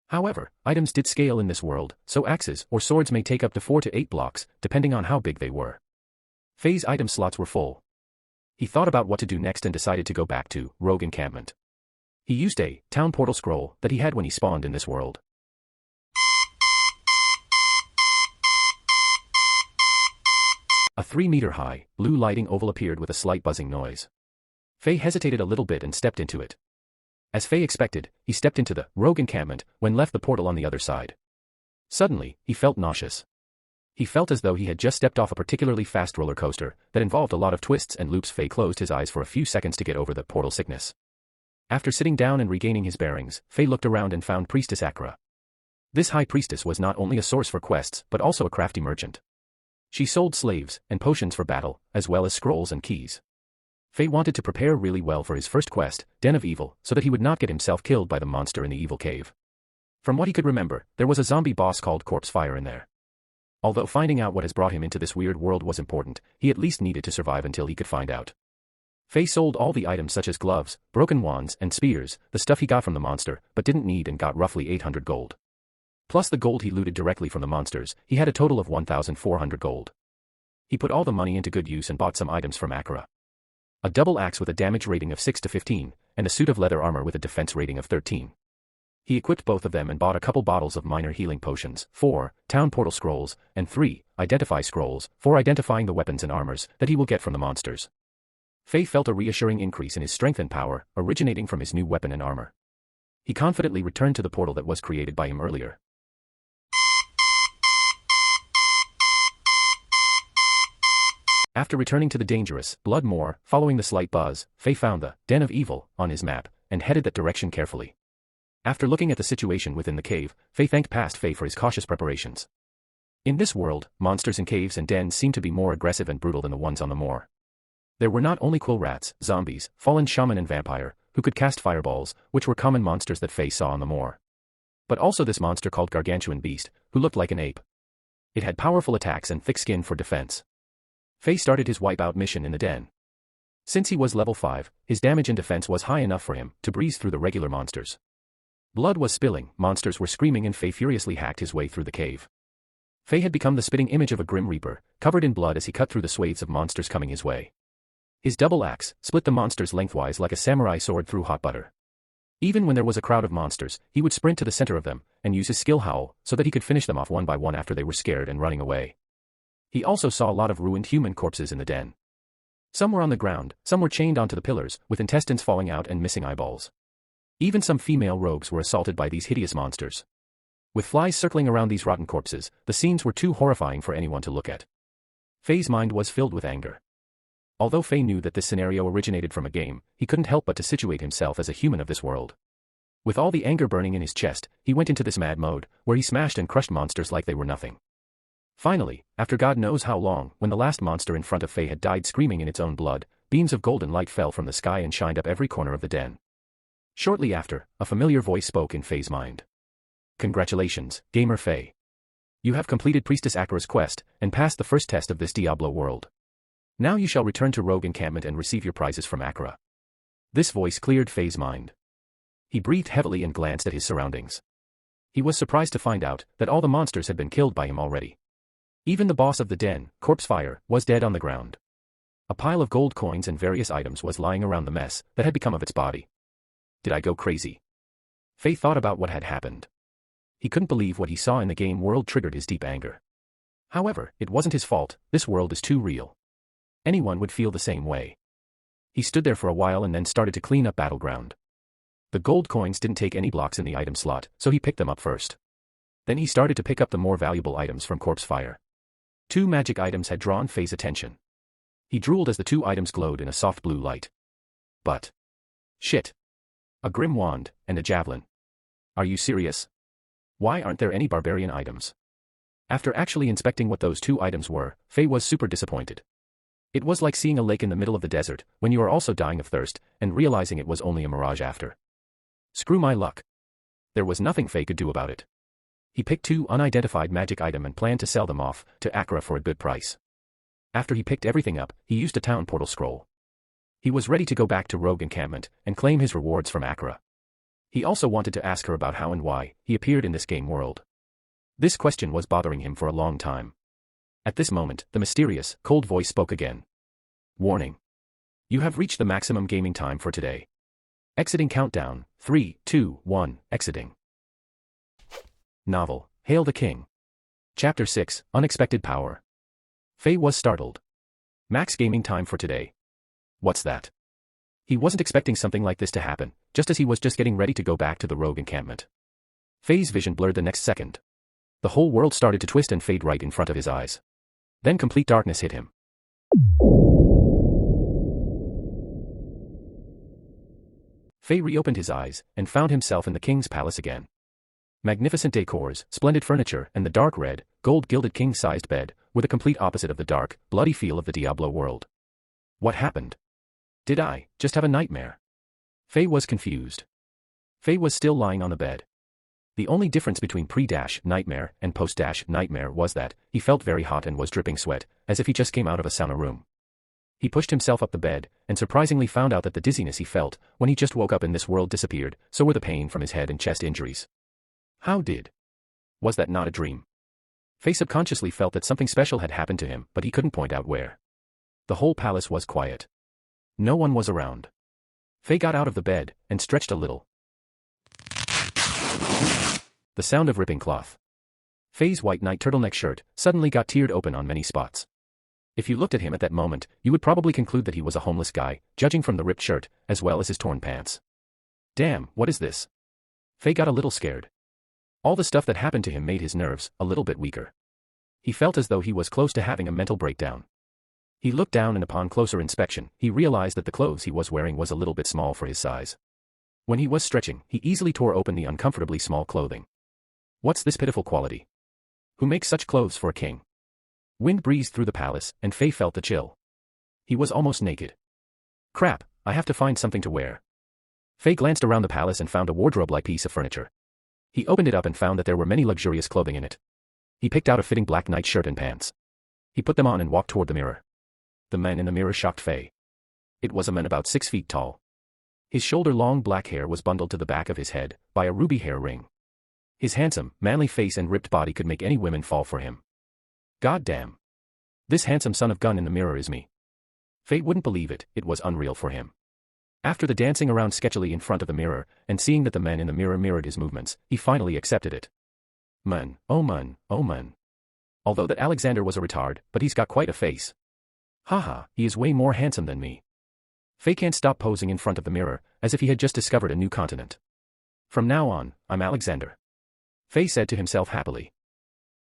However, items did scale in this world, so axes or swords may take up to 4 to 8 blocks, depending on how big they were. Fei's item slots were full. He thought about what to do next and decided to go back to Rogue Encampment. He used a town portal scroll that he had when he spawned in this world. A 3-meter-high, blue lighting oval appeared with a slight buzzing noise. Fei hesitated a little bit and stepped into it. As Fei expected, he stepped into the Rogue Encampment when left the portal on the other side. Suddenly, he felt nauseous. He felt as though he had just stepped off a particularly fast roller coaster that involved a lot of twists and loops. Fei closed his eyes for a few seconds to get over the portal sickness. After sitting down and regaining his bearings, Fei looked around and found Priestess Akra. This high priestess was not only a source for quests but also a crafty merchant. She sold slaves and potions for battle, as well as scrolls and keys. Fei wanted to prepare really well for his first quest, Den of Evil, so that he would not get himself killed by the monster in the evil cave. From what he could remember, there was a zombie boss called Corpse Fire in there. Although finding out what has brought him into this weird world was important, he at least needed to survive until he could find out. Fei sold all the items such as gloves, broken wands, and spears, the stuff he got from the monster, but didn't need, and got roughly 800 gold. Plus the gold he looted directly from the monsters, he had a total of 1,400 gold. He put all the money into good use and bought some items from Akira. A double axe with a damage rating of 6 to 15, and a suit of leather armor with a defense rating of 13. He equipped both of them and bought a couple bottles of minor healing potions, 4 town portal scrolls, and 3 identify scrolls, for identifying the weapons and armors that he will get from the monsters. Fei felt a reassuring increase in his strength and power, originating from his new weapon and armor. He confidently returned to the portal that was created by him earlier. After returning to the dangerous Blood Moor, following the slight buzz, Fei found the Den of Evil on his map, and headed that direction carefully. After looking at the situation within the cave, Fei thanked past Fei for his cautious preparations. In this world, monsters in caves and dens seem to be more aggressive and brutal than the ones on the moor. There were not only quill rats, zombies, fallen shaman and vampire, who could cast fireballs, which were common monsters that Fei saw on the moor. But also this monster called Gargantuan Beast, who looked like an ape. It had powerful attacks and thick skin for defense. Fei started his wipeout mission in the den. Since he was level 5, his damage and defense was high enough for him to breeze through the regular monsters. Blood was spilling, monsters were screaming, and Fei furiously hacked his way through the cave. Fei had become the spitting image of a grim reaper, covered in blood as he cut through the swathes of monsters coming his way. His double axe split the monsters lengthwise like a samurai sword through hot butter. Even when there was a crowd of monsters, he would sprint to the center of them and use his skill howl so that he could finish them off one by one after they were scared and running away. He also saw a lot of ruined human corpses in the den. Some were on the ground, some were chained onto the pillars, with intestines falling out and missing eyeballs. Even some female rogues were assaulted by these hideous monsters. With flies circling around these rotten corpses, the scenes were too horrifying for anyone to look at. Fei's mind was filled with anger. Although Fei knew that this scenario originated from a game, he couldn't help but to situate himself as a human of this world. With all the anger burning in his chest, he went into this mad mode, where he smashed and crushed monsters like they were nothing. Finally, after God knows how long, when the last monster in front of Fei had died screaming in its own blood, beams of golden light fell from the sky and shined up every corner of the den. Shortly after, a familiar voice spoke in Fei's mind. Congratulations, Gamer Fei. You have completed Priestess Akira's quest, and passed the first test of this Diablo world. Now you shall return to Rogue Encampment and receive your prizes from Akira. This voice cleared Fei's mind. He breathed heavily and glanced at his surroundings. He was surprised to find out that all the monsters had been killed by him already. Even the boss of the den, Corpse Fire, was dead on the ground. A pile of gold coins and various items was lying around the mess that had become of its body. Did I go crazy? Fei thought about what had happened. He couldn't believe what he saw in the game world triggered his deep anger. However, it wasn't his fault, this world is too real. Anyone would feel the same way. He stood there for a while and then started to clean up Battleground. The gold coins didn't take any blocks in the item slot, so he picked them up first. Then he started to pick up the more valuable items from Corpse Fire. 2 magic items had drawn Fei's attention. He drooled as the 2 items glowed in a soft blue light. But... shit. A grim wand, and a javelin. Are you serious? Why aren't there any barbarian items? After actually inspecting what those 2 items were, Fei was super disappointed. It was like seeing a lake in the middle of the desert, when you are also dying of thirst, and realizing it was only a mirage after. Screw my luck. There was nothing Fei could do about it. He picked 2 unidentified magic items and planned to sell them off to Akira for a good price. After he picked everything up, he used a town portal scroll. He was ready to go back to Rogue Encampment and claim his rewards from Akira. He also wanted to ask her about how and why he appeared in this game world. This question was bothering him for a long time. At this moment, the mysterious, cold voice spoke again. Warning. You have reached the maximum gaming time for today. Exiting countdown, 3, 2, 1, exiting. Novel, Hail the King. Chapter 6, Unexpected Power. Fei was startled. Max gaming time for today. What's that? He wasn't expecting something like this to happen, just as he was just getting ready to go back to the Rogue Encampment. Fei's vision blurred the next second. The whole world started to twist and fade right in front of his eyes. Then complete darkness hit him. Fei reopened his eyes, and found himself in the king's palace again. Magnificent decors, splendid furniture, and the dark red, gold-gilded king-sized bed were the complete opposite of the dark, bloody feel of the Diablo world. What happened? Did I just have a nightmare? Faye was confused. Faye was still lying on the bed. The only difference between pre-nightmare and post-nightmare was that he felt very hot and was dripping sweat, as if he just came out of a sauna room. He pushed himself up the bed, and surprisingly found out that the dizziness he felt when he just woke up in this world disappeared, so were the pain from his head and chest injuries. How did? Was that not a dream? Faye subconsciously felt that something special had happened to him, but he couldn't point out where. The whole palace was quiet. No one was around. Faye got out of the bed, and stretched a little. The sound of ripping cloth. Faye's white night turtleneck shirt suddenly got teared open on many spots. If you looked at him at that moment, you would probably conclude that he was a homeless guy, judging from the ripped shirt, as well as his torn pants. Damn, what is this? Faye got a little scared. All the stuff that happened to him made his nerves a little bit weaker. He felt as though he was close to having a mental breakdown. He looked down and upon closer inspection, he realized that the clothes he was wearing was a little bit small for his size. When he was stretching, he easily tore open the uncomfortably small clothing. What's this pitiful quality? Who makes such clothes for a king? Wind breezed through the palace, and Faye felt the chill. He was almost naked. Crap, I have to find something to wear. Faye glanced around the palace and found a wardrobe-like piece of furniture. He opened it up and found that there were many luxurious clothing in it. He picked out a fitting black night shirt and pants. He put them on and walked toward the mirror. The man in the mirror shocked Faye. It was a man about 6 feet tall. His shoulder-long black hair was bundled to the back of his head by a ruby hair ring. His handsome, manly face and ripped body could make any women fall for him. God damn. This handsome son of gun in the mirror is me. Faye wouldn't believe it, it was unreal for him. After the dancing around sketchily in front of the mirror, and seeing that the man in the mirror mirrored his movements, he finally accepted it. Man, oh man, oh man. Although that Alexander was a retard, but he's got quite a face. Haha, he is way more handsome than me. Faye can't stop posing in front of the mirror, as if he had just discovered a new continent. From now on, I'm Alexander. Faye said to himself happily.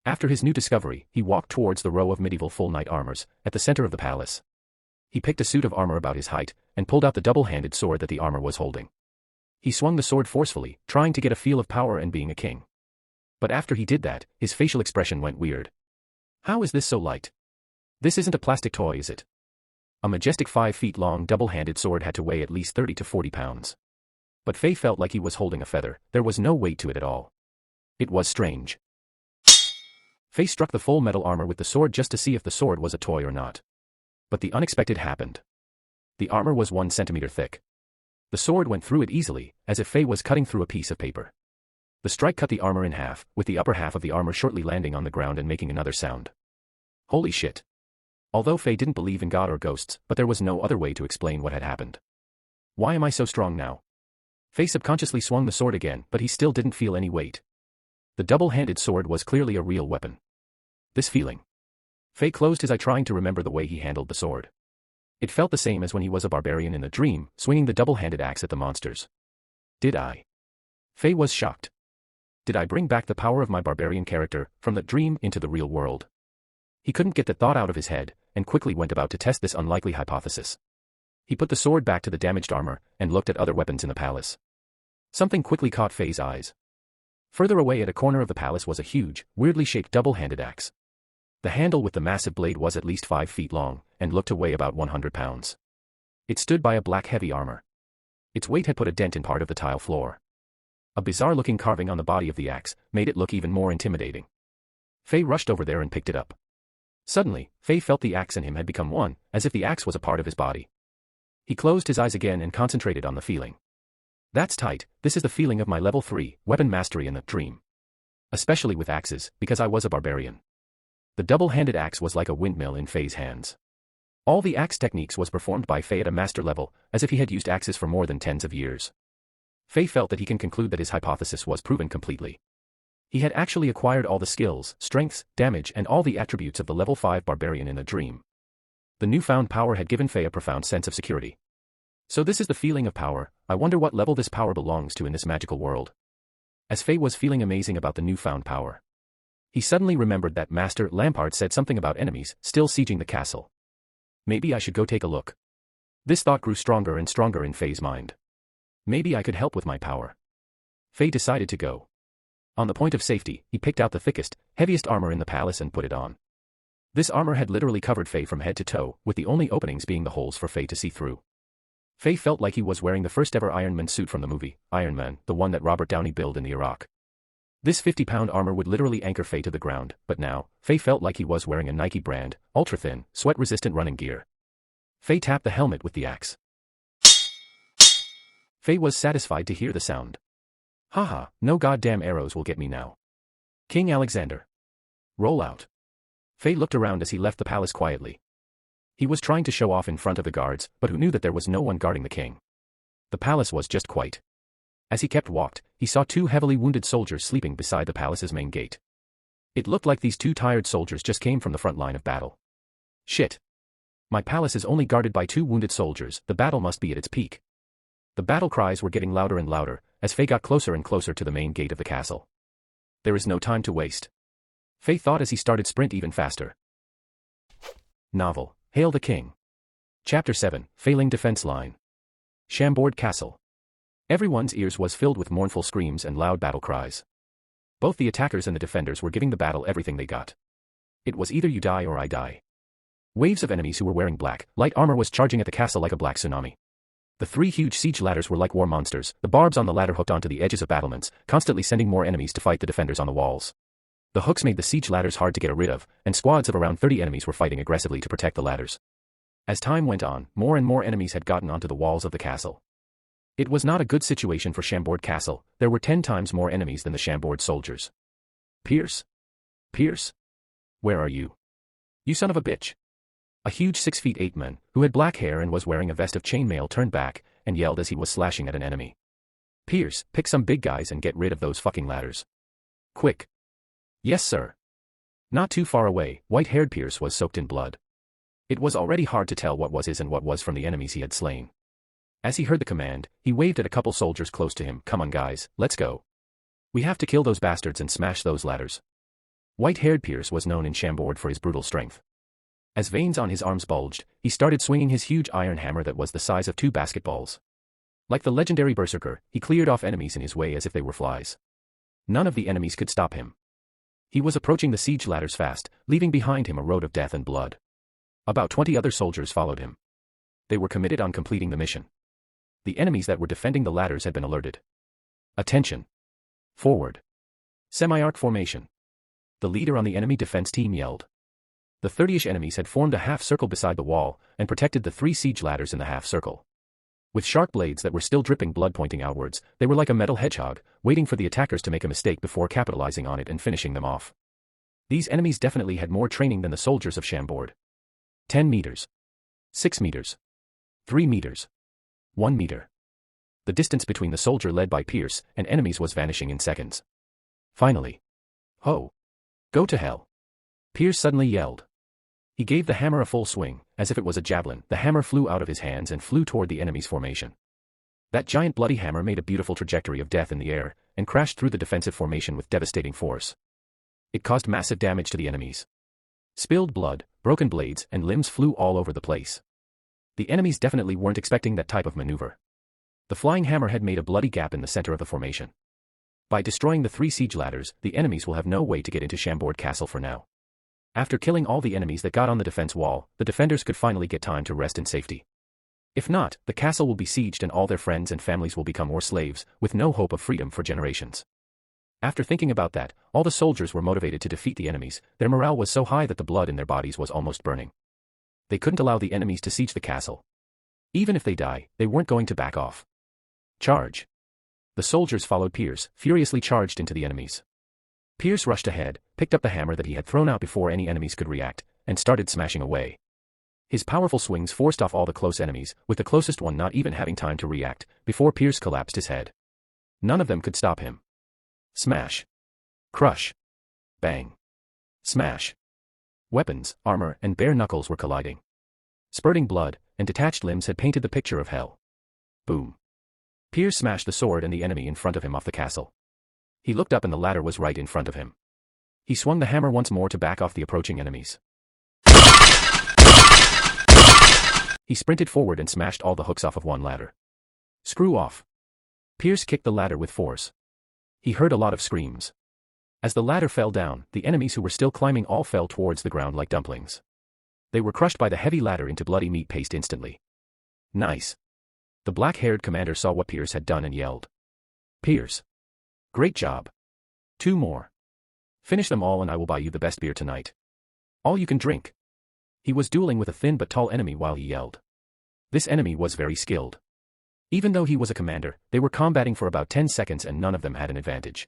After his new discovery, he walked towards the row of medieval full knight armors, at the center of the palace. He picked a suit of armor about his height, and pulled out the double-handed sword that the armor was holding. He swung the sword forcefully, trying to get a feel of power and being a king. But after he did that, his facial expression went weird. How is this so light? This isn't a plastic toy, is it? A majestic 5 feet long double-handed sword had to weigh at least 30 to 40 pounds. But Faye felt like he was holding a feather, there was no weight to it at all. It was strange. Faye struck the full metal armor with the sword just to see if the sword was a toy or not. But the unexpected happened. The armor was 1 centimeter thick. The sword went through it easily, as if Faye was cutting through a piece of paper. The strike cut the armor in half, with the upper half of the armor shortly landing on the ground and making another sound. Holy shit. Although Faye didn't believe in God or ghosts, but there was no other way to explain what had happened. Why am I so strong now? Faye subconsciously swung the sword again, but he still didn't feel any weight. The double-handed sword was clearly a real weapon. This feeling. Faye closed his eye trying to remember the way he handled the sword. It felt the same as when he was a barbarian in the dream, swinging the double-handed axe at the monsters. Did I? Faye was shocked. Did I bring back the power of my barbarian character from the dream into the real world? He couldn't get the thought out of his head, and quickly went about to test this unlikely hypothesis. He put the sword back to the damaged armor, and looked at other weapons in the palace. Something quickly caught Faye's eyes. Further away at a corner of the palace was a huge, weirdly shaped double-handed axe. The handle with the massive blade was at least 5 feet long, and looked to weigh about 100 pounds. It stood by a black heavy armor. Its weight had put a dent in part of the tile floor. A bizarre-looking carving on the body of the axe made it look even more intimidating. Faye rushed over there and picked it up. Suddenly, Faye felt the axe and him had become one, as if the axe was a part of his body. He closed his eyes again and concentrated on the feeling. That's tight, this is the feeling of my level 3, weapon mastery in the dream. Especially with axes, because I was a barbarian. The double-handed axe was like a windmill in Faye's hands. All the axe techniques was performed by Faye at a master level, as if he had used axes for more than tens of years. Faye felt that he can conclude that his hypothesis was proven completely. He had actually acquired all the skills, strengths, damage and all the attributes of the level 5 barbarian in the dream. The newfound power had given Faye a profound sense of security. So this is the feeling of power, I wonder what level this power belongs to in this magical world. As Faye was feeling amazing about the newfound power, he suddenly remembered that Master Lampard said something about enemies still sieging the castle. Maybe I should go take a look. This thought grew stronger and stronger in Faye's mind. Maybe I could help with my power. Faye decided to go. On the point of safety, he picked out the thickest, heaviest armor in the palace and put it on. This armor had literally covered Faye from head to toe, with the only openings being the holes for Faye to see through. Faye felt like he was wearing the first ever Iron Man suit from the movie, Iron Man, the one that Robert Downey built in the Iraq. This 50-pound armor would literally anchor Faye to the ground, but now, Faye felt like he was wearing a Nike brand, ultra-thin, sweat-resistant running gear. Faye tapped the helmet with the axe. Faye was satisfied to hear the sound. Haha, no goddamn arrows will get me now. King Alexander. Roll out. Faye looked around as he left the palace quietly. He was trying to show off in front of the guards, but who knew that there was no one guarding the king? The palace was just quiet. As he kept walked, he saw 2 heavily wounded soldiers sleeping beside the palace's main gate. It looked like these 2 tired soldiers just came from the front line of battle. Shit. My palace is only guarded by 2 wounded soldiers, the battle must be at its peak. The battle cries were getting louder and louder, as Faye got closer and closer to the main gate of the castle. There is no time to waste. Faye thought as he started sprint even faster. Novel, Hail the King. Chapter 7, Failing Defense Line. Chambord Castle. Everyone's ears was filled with mournful screams and loud battle cries. Both the attackers and the defenders were giving the battle everything they got. It was either you die or I die. Waves of enemies who were wearing black, light armor was charging at the castle like a black tsunami. The 3 huge siege ladders were like war monsters, the barbs on the ladder hooked onto the edges of battlements, constantly sending more enemies to fight the defenders on the walls. The hooks made the siege ladders hard to get rid of, and squads of around 30 enemies were fighting aggressively to protect the ladders. As time went on, more and more enemies had gotten onto the walls of the castle. It was not a good situation for Chambord Castle, there were 10 times more enemies than the Chambord soldiers. Pierce? Pierce? Where are you? You son of a bitch. A huge 6'8" man, who had black hair and was wearing a vest of chainmail turned back, and yelled as he was slashing at an enemy. Pierce, pick some big guys and get rid of those fucking ladders. Quick. Yes sir. Not too far away, white-haired Pierce was soaked in blood. It was already hard to tell what was his and what was from the enemies he had slain. As he heard the command, he waved at a couple soldiers close to him. Come on guys, let's go. We have to kill those bastards and smash those ladders. White-haired Pierce was known in Chambord for his brutal strength. As veins on his arms bulged, he started swinging his huge iron hammer that was the size of 2 basketballs. Like the legendary berserker, he cleared off enemies in his way as if they were flies. None of the enemies could stop him. He was approaching the siege ladders fast, leaving behind him a road of death and blood. About 20 other soldiers followed him. They were committed on completing the mission. The enemies that were defending the ladders had been alerted. Attention. Forward. Semi-arc formation. The leader on the enemy defense team yelled. The 30-ish enemies had formed a half-circle beside the wall, and protected the 3 siege ladders in the half-circle. With sharp blades that were still dripping blood pointing outwards, they were like a metal hedgehog, waiting for the attackers to make a mistake before capitalizing on it and finishing them off. These enemies definitely had more training than the soldiers of Chambord. 10 meters. 6 meters. 3 meters. 1 meter. The distance between the soldier led by Pierce and enemies was vanishing in seconds. Finally. Ho! Go to hell! Pierce suddenly yelled. He gave the hammer a full swing, as if it was a javelin. The hammer flew out of his hands and flew toward the enemy's formation. That giant bloody hammer made a beautiful trajectory of death in the air, and crashed through the defensive formation with devastating force. It caused massive damage to the enemies. Spilled blood, broken blades, and limbs flew all over the place. The enemies definitely weren't expecting that type of maneuver. The flying hammer had made a bloody gap in the center of the formation. By destroying the 3 siege ladders, the enemies will have no way to get into Chambord Castle for now. After killing all the enemies that got on the defense wall, the defenders could finally get time to rest in safety. If not, the castle will be sieged and all their friends and families will become war slaves, with no hope of freedom for generations. After thinking about that, all the soldiers were motivated to defeat the enemies. Their morale was so high that the blood in their bodies was almost burning. They couldn't allow the enemies to siege the castle. Even if they die, they weren't going to back off. Charge. The soldiers followed Pierce, furiously charged into the enemies. Pierce rushed ahead, picked up the hammer that he had thrown out before any enemies could react, and started smashing away. His powerful swings forced off all the close enemies, with the closest one not even having time to react, before Pierce collapsed his head. None of them could stop him. Smash. Crush. Bang. Smash. Weapons, armor, and bare knuckles were colliding. Spurting blood, and detached limbs had painted the picture of hell. Boom. Pierce smashed the sword and the enemy in front of him off the castle. He looked up and the ladder was right in front of him. He swung the hammer once more to back off the approaching enemies. He sprinted forward and smashed all the hooks off of one ladder. Screw off. Pierce kicked the ladder with force. He heard a lot of screams. As the ladder fell down, the enemies who were still climbing all fell towards the ground like dumplings. They were crushed by the heavy ladder into bloody meat paste instantly. Nice. The black-haired commander saw what Pierce had done and yelled. Pierce. Great job. 2 more. Finish them all and I will buy you the best beer tonight. All you can drink. He was dueling with a thin but tall enemy while he yelled. This enemy was very skilled. Even though he was a commander, they were combating for about 10 seconds and none of them had an advantage.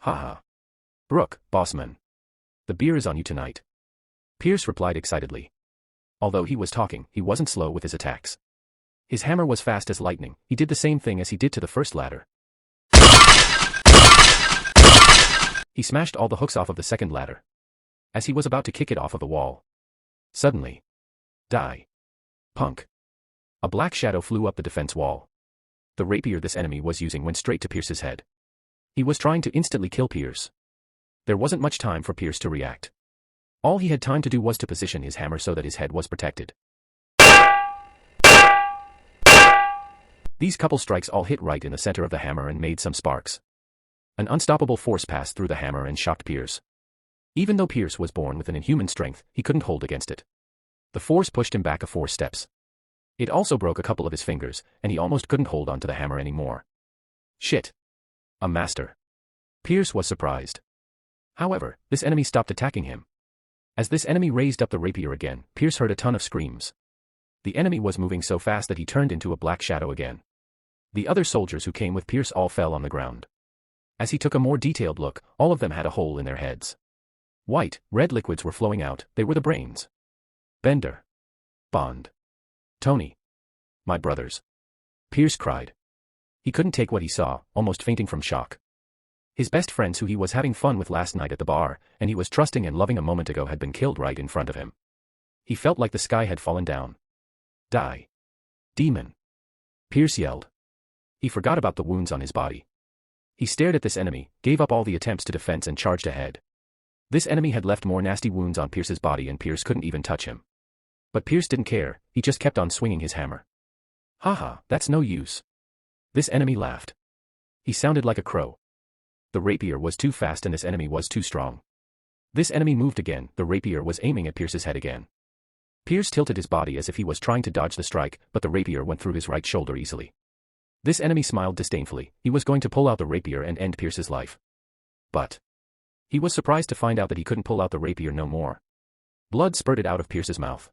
Haha. Brooke, bossman. The beer is on you tonight. Pierce replied excitedly. Although he was talking, he wasn't slow with his attacks. His hammer was fast as lightning. He did the same thing as he did to the first ladder. He smashed all the hooks off of the second ladder. As he was about to kick it off of the wall. Suddenly. Die. Punk. A black shadow flew up the defense wall. The rapier this enemy was using went straight to Pierce's head. He was trying to instantly kill Pierce. There wasn't much time for Pierce to react. All he had time to do was to position his hammer so that his head was protected. These couple strikes all hit right in the center of the hammer and made some sparks. An unstoppable force passed through the hammer and shocked Pierce. Even though Pierce was born with an inhuman strength, he couldn't hold against it. The force pushed him back 4 steps. It also broke a couple of his fingers, and he almost couldn't hold onto the hammer anymore. Shit. A master. Pierce was surprised. However, this enemy stopped attacking him. As this enemy raised up the rapier again, Pierce heard a ton of screams. The enemy was moving so fast that he turned into a black shadow again. The other soldiers who came with Pierce all fell on the ground. As he took a more detailed look, all of them had a hole in their heads. White, red liquids were flowing out. They were the brains. Bender. Bond. Tony. My brothers. Pierce cried. He couldn't take what he saw, almost fainting from shock. His best friends who he was having fun with last night at the bar, and he was trusting and loving a moment ago had been killed right in front of him. He felt like the sky had fallen down. Die. Demon. Pierce yelled. He forgot about the wounds on his body. He stared at this enemy, gave up all the attempts to defense and charged ahead. This enemy had left more nasty wounds on Pierce's body and Pierce couldn't even touch him. But Pierce didn't care, he just kept on swinging his hammer. Haha, that's no use. This enemy laughed. He sounded like a crow. The rapier was too fast and this enemy was too strong. This enemy moved again, the rapier was aiming at Pierce's head again. Pierce tilted his body as if he was trying to dodge the strike, but the rapier went through his right shoulder easily. This enemy smiled disdainfully, he was going to pull out the rapier and end Pierce's life. But he was surprised to find out that he couldn't pull out the rapier no more. Blood spurted out of Pierce's mouth.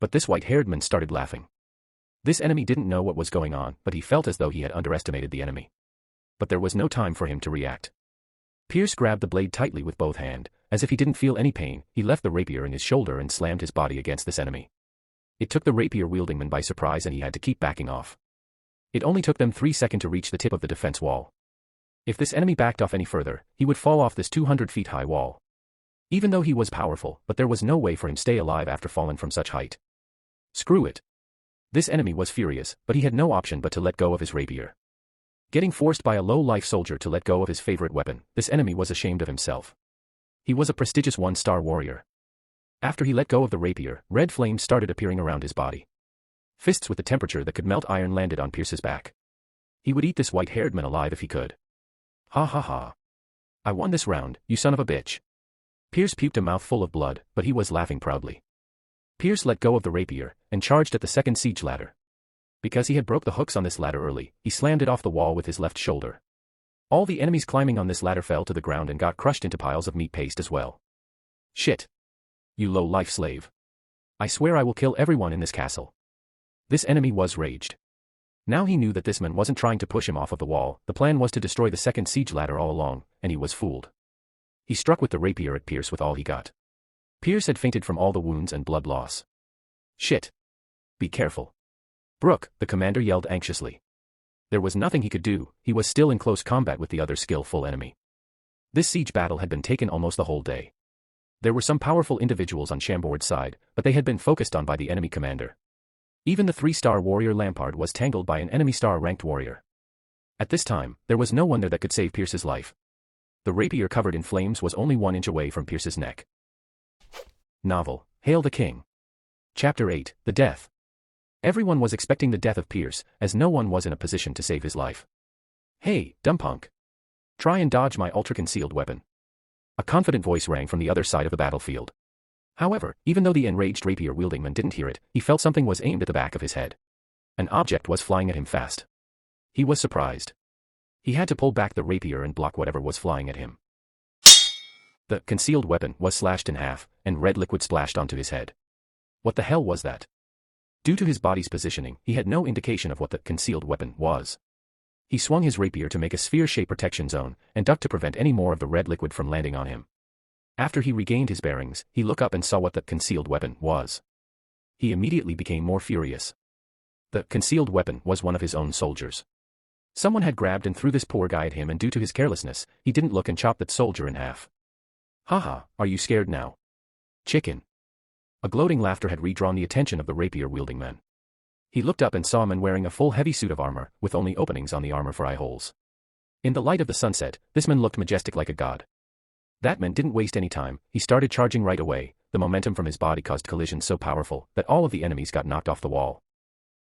But this white-haired man started laughing. This enemy didn't know what was going on, but he felt as though he had underestimated the enemy. But there was no time for him to react. Pierce grabbed the blade tightly with both hands, as if he didn't feel any pain. He left the rapier in his shoulder and slammed his body against this enemy. It took the rapier-wielding man by surprise and he had to keep backing off. It only took them 3 seconds to reach the tip of the defense wall. If this enemy backed off any further, he would fall off this 200 feet high wall. Even though he was powerful, but there was no way for him to stay alive after falling from such height. Screw it. This enemy was furious, but he had no option but to let go of his rapier. Getting forced by a low-life soldier to let go of his favorite weapon, this enemy was ashamed of himself. He was a prestigious 1-star warrior. After he let go of the rapier, red flames started appearing around his body. Fists with the temperature that could melt iron landed on Pierce's back. He would eat this white-haired man alive if he could. Ha ha ha. I won this round, you son of a bitch. Pierce puked a mouthful of blood, but he was laughing proudly. Pierce let go of the rapier, and charged at the second siege ladder. Because he had broke the hooks on this ladder early, he slammed it off the wall with his left shoulder. All the enemies climbing on this ladder fell to the ground and got crushed into piles of meat paste as well. Shit. You low-life slave. I swear I will kill everyone in this castle. This enemy was raged. Now he knew that this man wasn't trying to push him off of the wall, the plan was to destroy the second siege ladder all along, and he was fooled. He struck with the rapier at Pierce with all he got. Pierce had fainted from all the wounds and blood loss. Shit. Be careful. Brooke, the commander yelled anxiously. There was nothing he could do, he was still in close combat with the other skillful enemy. This siege battle had been taken almost the whole day. There were some powerful individuals on Chambord's side, but they had been focused on by the enemy commander. Even the 3-star warrior Lampard was tangled by an enemy star-ranked warrior. At this time, there was no one there that could save Pierce's life. The rapier covered in flames was only 1 inch away from Pierce's neck. Novel, Hail the King. Chapter 8, The Death. Everyone was expecting the death of Pierce, as no one was in a position to save his life. Hey, dumb punk. Try and dodge my ultra-concealed weapon. A confident voice rang from the other side of the battlefield. However, even though the enraged rapier-wielding man didn't hear it, he felt something was aimed at the back of his head. An object was flying at him fast. He was surprised. He had to pull back the rapier and block whatever was flying at him. The concealed weapon was slashed in half, and red liquid splashed onto his head. What the hell was that? Due to his body's positioning, he had no indication of what the concealed weapon was. He swung his rapier to make a sphere-shaped protection zone, and ducked to prevent any more of the red liquid from landing on him. After he regained his bearings, he looked up and saw what the concealed weapon was. He immediately became more furious. The concealed weapon was one of his own soldiers. Someone had grabbed and threw this poor guy at him, and due to his carelessness, he didn't look and chopped that soldier in half. Haha, are you scared now? Chicken. A gloating laughter had redrawn the attention of the rapier-wielding man. He looked up and saw a man wearing a full heavy suit of armor, with only openings on the armor for eye holes. In the light of the sunset, this man looked majestic like a god. That man didn't waste any time, he started charging right away. The momentum from his body caused collisions so powerful that all of the enemies got knocked off the wall.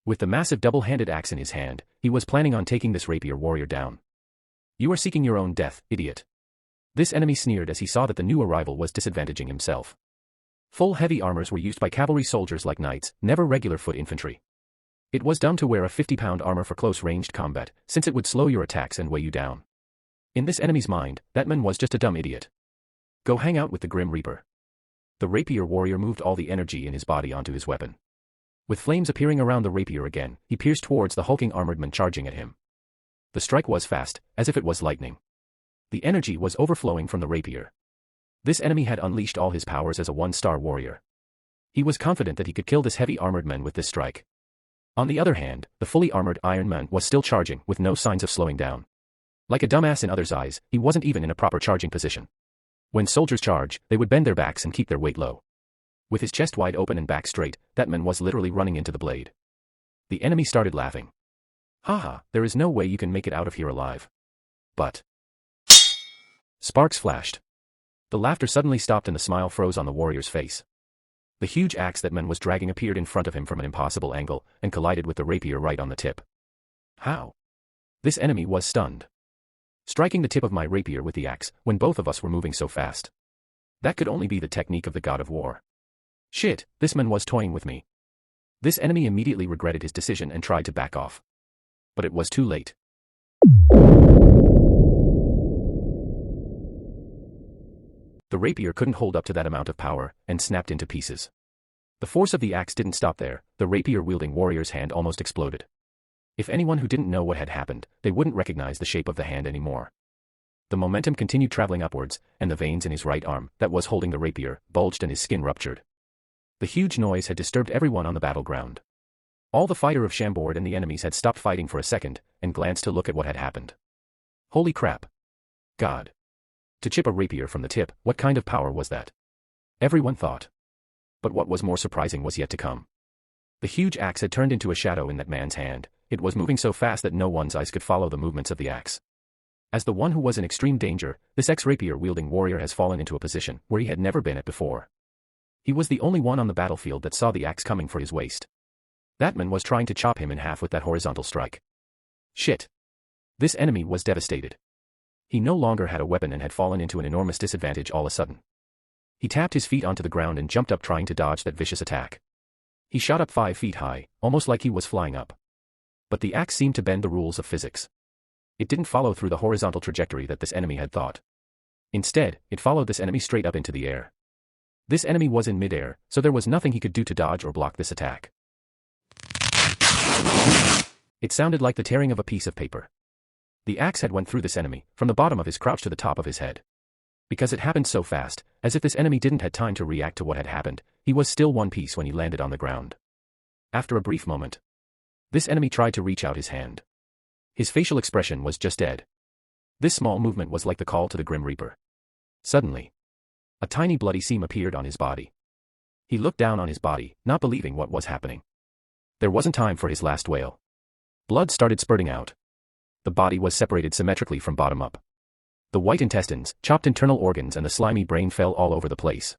With the massive double-handed axe in his hand, he was planning on taking this rapier warrior down. You are seeking your own death, idiot. This enemy sneered as he saw that the new arrival was disadvantaging himself. Full heavy armors were used by cavalry soldiers like knights, never regular foot infantry. It was dumb to wear a 50-pound armor for close-ranged combat, since it would slow your attacks and weigh you down. In this enemy's mind, that man was just a dumb idiot. Go hang out with the Grim Reaper. The rapier warrior moved all the energy in his body onto his weapon. With flames appearing around the rapier again, he pierced towards the hulking armored man charging at him. The strike was fast, as if it was lightning. The energy was overflowing from the rapier. This enemy had unleashed all his powers as a one-star warrior. He was confident that he could kill this heavy armored man with this strike. On the other hand, the fully armored Iron Man was still charging, with no signs of slowing down. Like a dumbass in others' eyes, he wasn't even in a proper charging position. When soldiers charge, they would bend their backs and keep their weight low. With his chest wide open and back straight, that man was literally running into the blade. The enemy started laughing. Haha, there is no way you can make it out of here alive. But sparks flashed. The laughter suddenly stopped and the smile froze on the warrior's face. The huge axe that man was dragging appeared in front of him from an impossible angle, and collided with the rapier right on the tip. How? This enemy was stunned. Striking the tip of my rapier with the axe, when both of us were moving so fast. That could only be the technique of the god of war. Shit, this man was toying with me. This enemy immediately regretted his decision and tried to back off. But it was too late. The rapier couldn't hold up to that amount of power, and snapped into pieces. The force of the axe didn't stop there, the rapier-wielding warrior's hand almost exploded. If anyone who didn't know what had happened, they wouldn't recognize the shape of the hand anymore. The momentum continued traveling upwards, and the veins in his right arm, that was holding the rapier, bulged and his skin ruptured. The huge noise had disturbed everyone on the battleground. All the fighter of Chambord and the enemies had stopped fighting for a second, and glanced to look at what had happened. Holy crap. God. To chip a rapier from the tip, what kind of power was that? Everyone thought. But what was more surprising was yet to come. The huge axe had turned into a shadow in that man's hand. It was moving so fast that no one's eyes could follow the movements of the axe. As the one who was in extreme danger, this ex-rapier-wielding warrior has fallen into a position where he had never been at before. He was the only one on the battlefield that saw the axe coming for his waist. That man was trying to chop him in half with that horizontal strike. Shit. This enemy was devastated. He no longer had a weapon and had fallen into an enormous disadvantage all of a sudden. He tapped his feet onto the ground and jumped up trying to dodge that vicious attack. He shot up 5 feet high, almost like he was flying up. But the axe seemed to bend the rules of physics. It didn't follow through the horizontal trajectory that this enemy had thought. Instead, it followed this enemy straight up into the air. This enemy was in midair, so there was nothing he could do to dodge or block this attack. It sounded like the tearing of a piece of paper. The axe had went through this enemy, from the bottom of his crouch to the top of his head. Because it happened so fast, as if this enemy didn't have time to react to what had happened, he was still one piece when he landed on the ground. After a brief moment, this enemy tried to reach out his hand. His facial expression was just dead. This small movement was like the call to the Grim Reaper. Suddenly, a tiny bloody seam appeared on his body. He looked down on his body, not believing what was happening. There wasn't time for his last wail. Blood started spurting out. The body was separated symmetrically from bottom up. The white intestines, chopped internal organs and the slimy brain fell all over the place.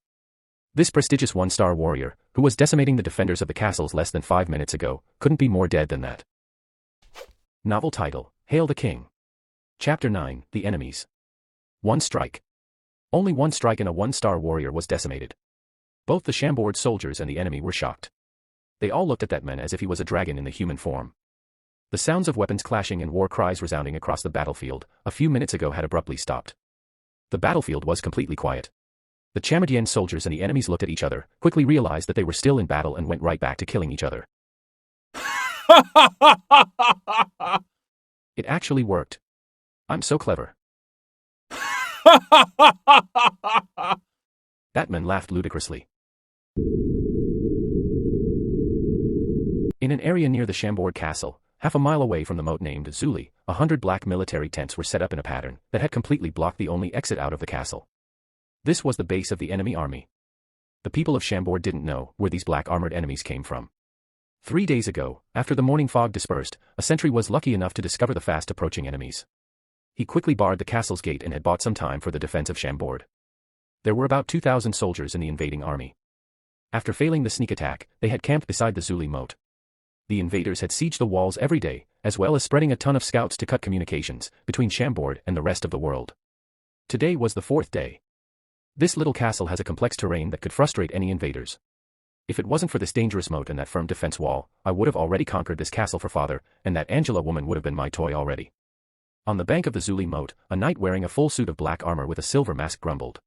This prestigious one-star warrior, who was decimating the defenders of the castles less than 5 minutes ago, couldn't be more dead than that. Novel title, Hail the King. Chapter 9, The Enemies. One strike. Only one strike and a one-star warrior was decimated. Both the Chambord soldiers and the enemy were shocked. They all looked at that man as if he was a dragon in the human form. The sounds of weapons clashing and war cries resounding across the battlefield a few minutes ago had abruptly stopped. The battlefield was completely quiet. The Chamadian soldiers and the enemies looked at each other, quickly realized that they were still in battle and went right back to killing each other. It actually worked. I'm so clever. That man laughed ludicrously. In an area near the Chambord castle, half a mile away from the moat named Zuli, 100 black military tents were set up in a pattern that had completely blocked the only exit out of the castle. This was the base of the enemy army. The people of Chambord didn't know where these black armored enemies came from. 3 days ago, after the morning fog dispersed, a sentry was lucky enough to discover the fast approaching enemies. He quickly barred the castle's gate and had bought some time for the defense of Chambord. There were about 2,000 soldiers in the invading army. After failing the sneak attack, they had camped beside the Zuli moat. The invaders had sieged the walls every day, as well as spreading a ton of scouts to cut communications between Chambord and the rest of the world. Today was the 4th day. This little castle has a complex terrain that could frustrate any invaders. If it wasn't for this dangerous moat and that firm defense wall, I would have already conquered this castle for father, and that Angela woman would have been my toy already. On the bank of the Zuli moat, a knight wearing a full suit of black armor with a silver mask grumbled.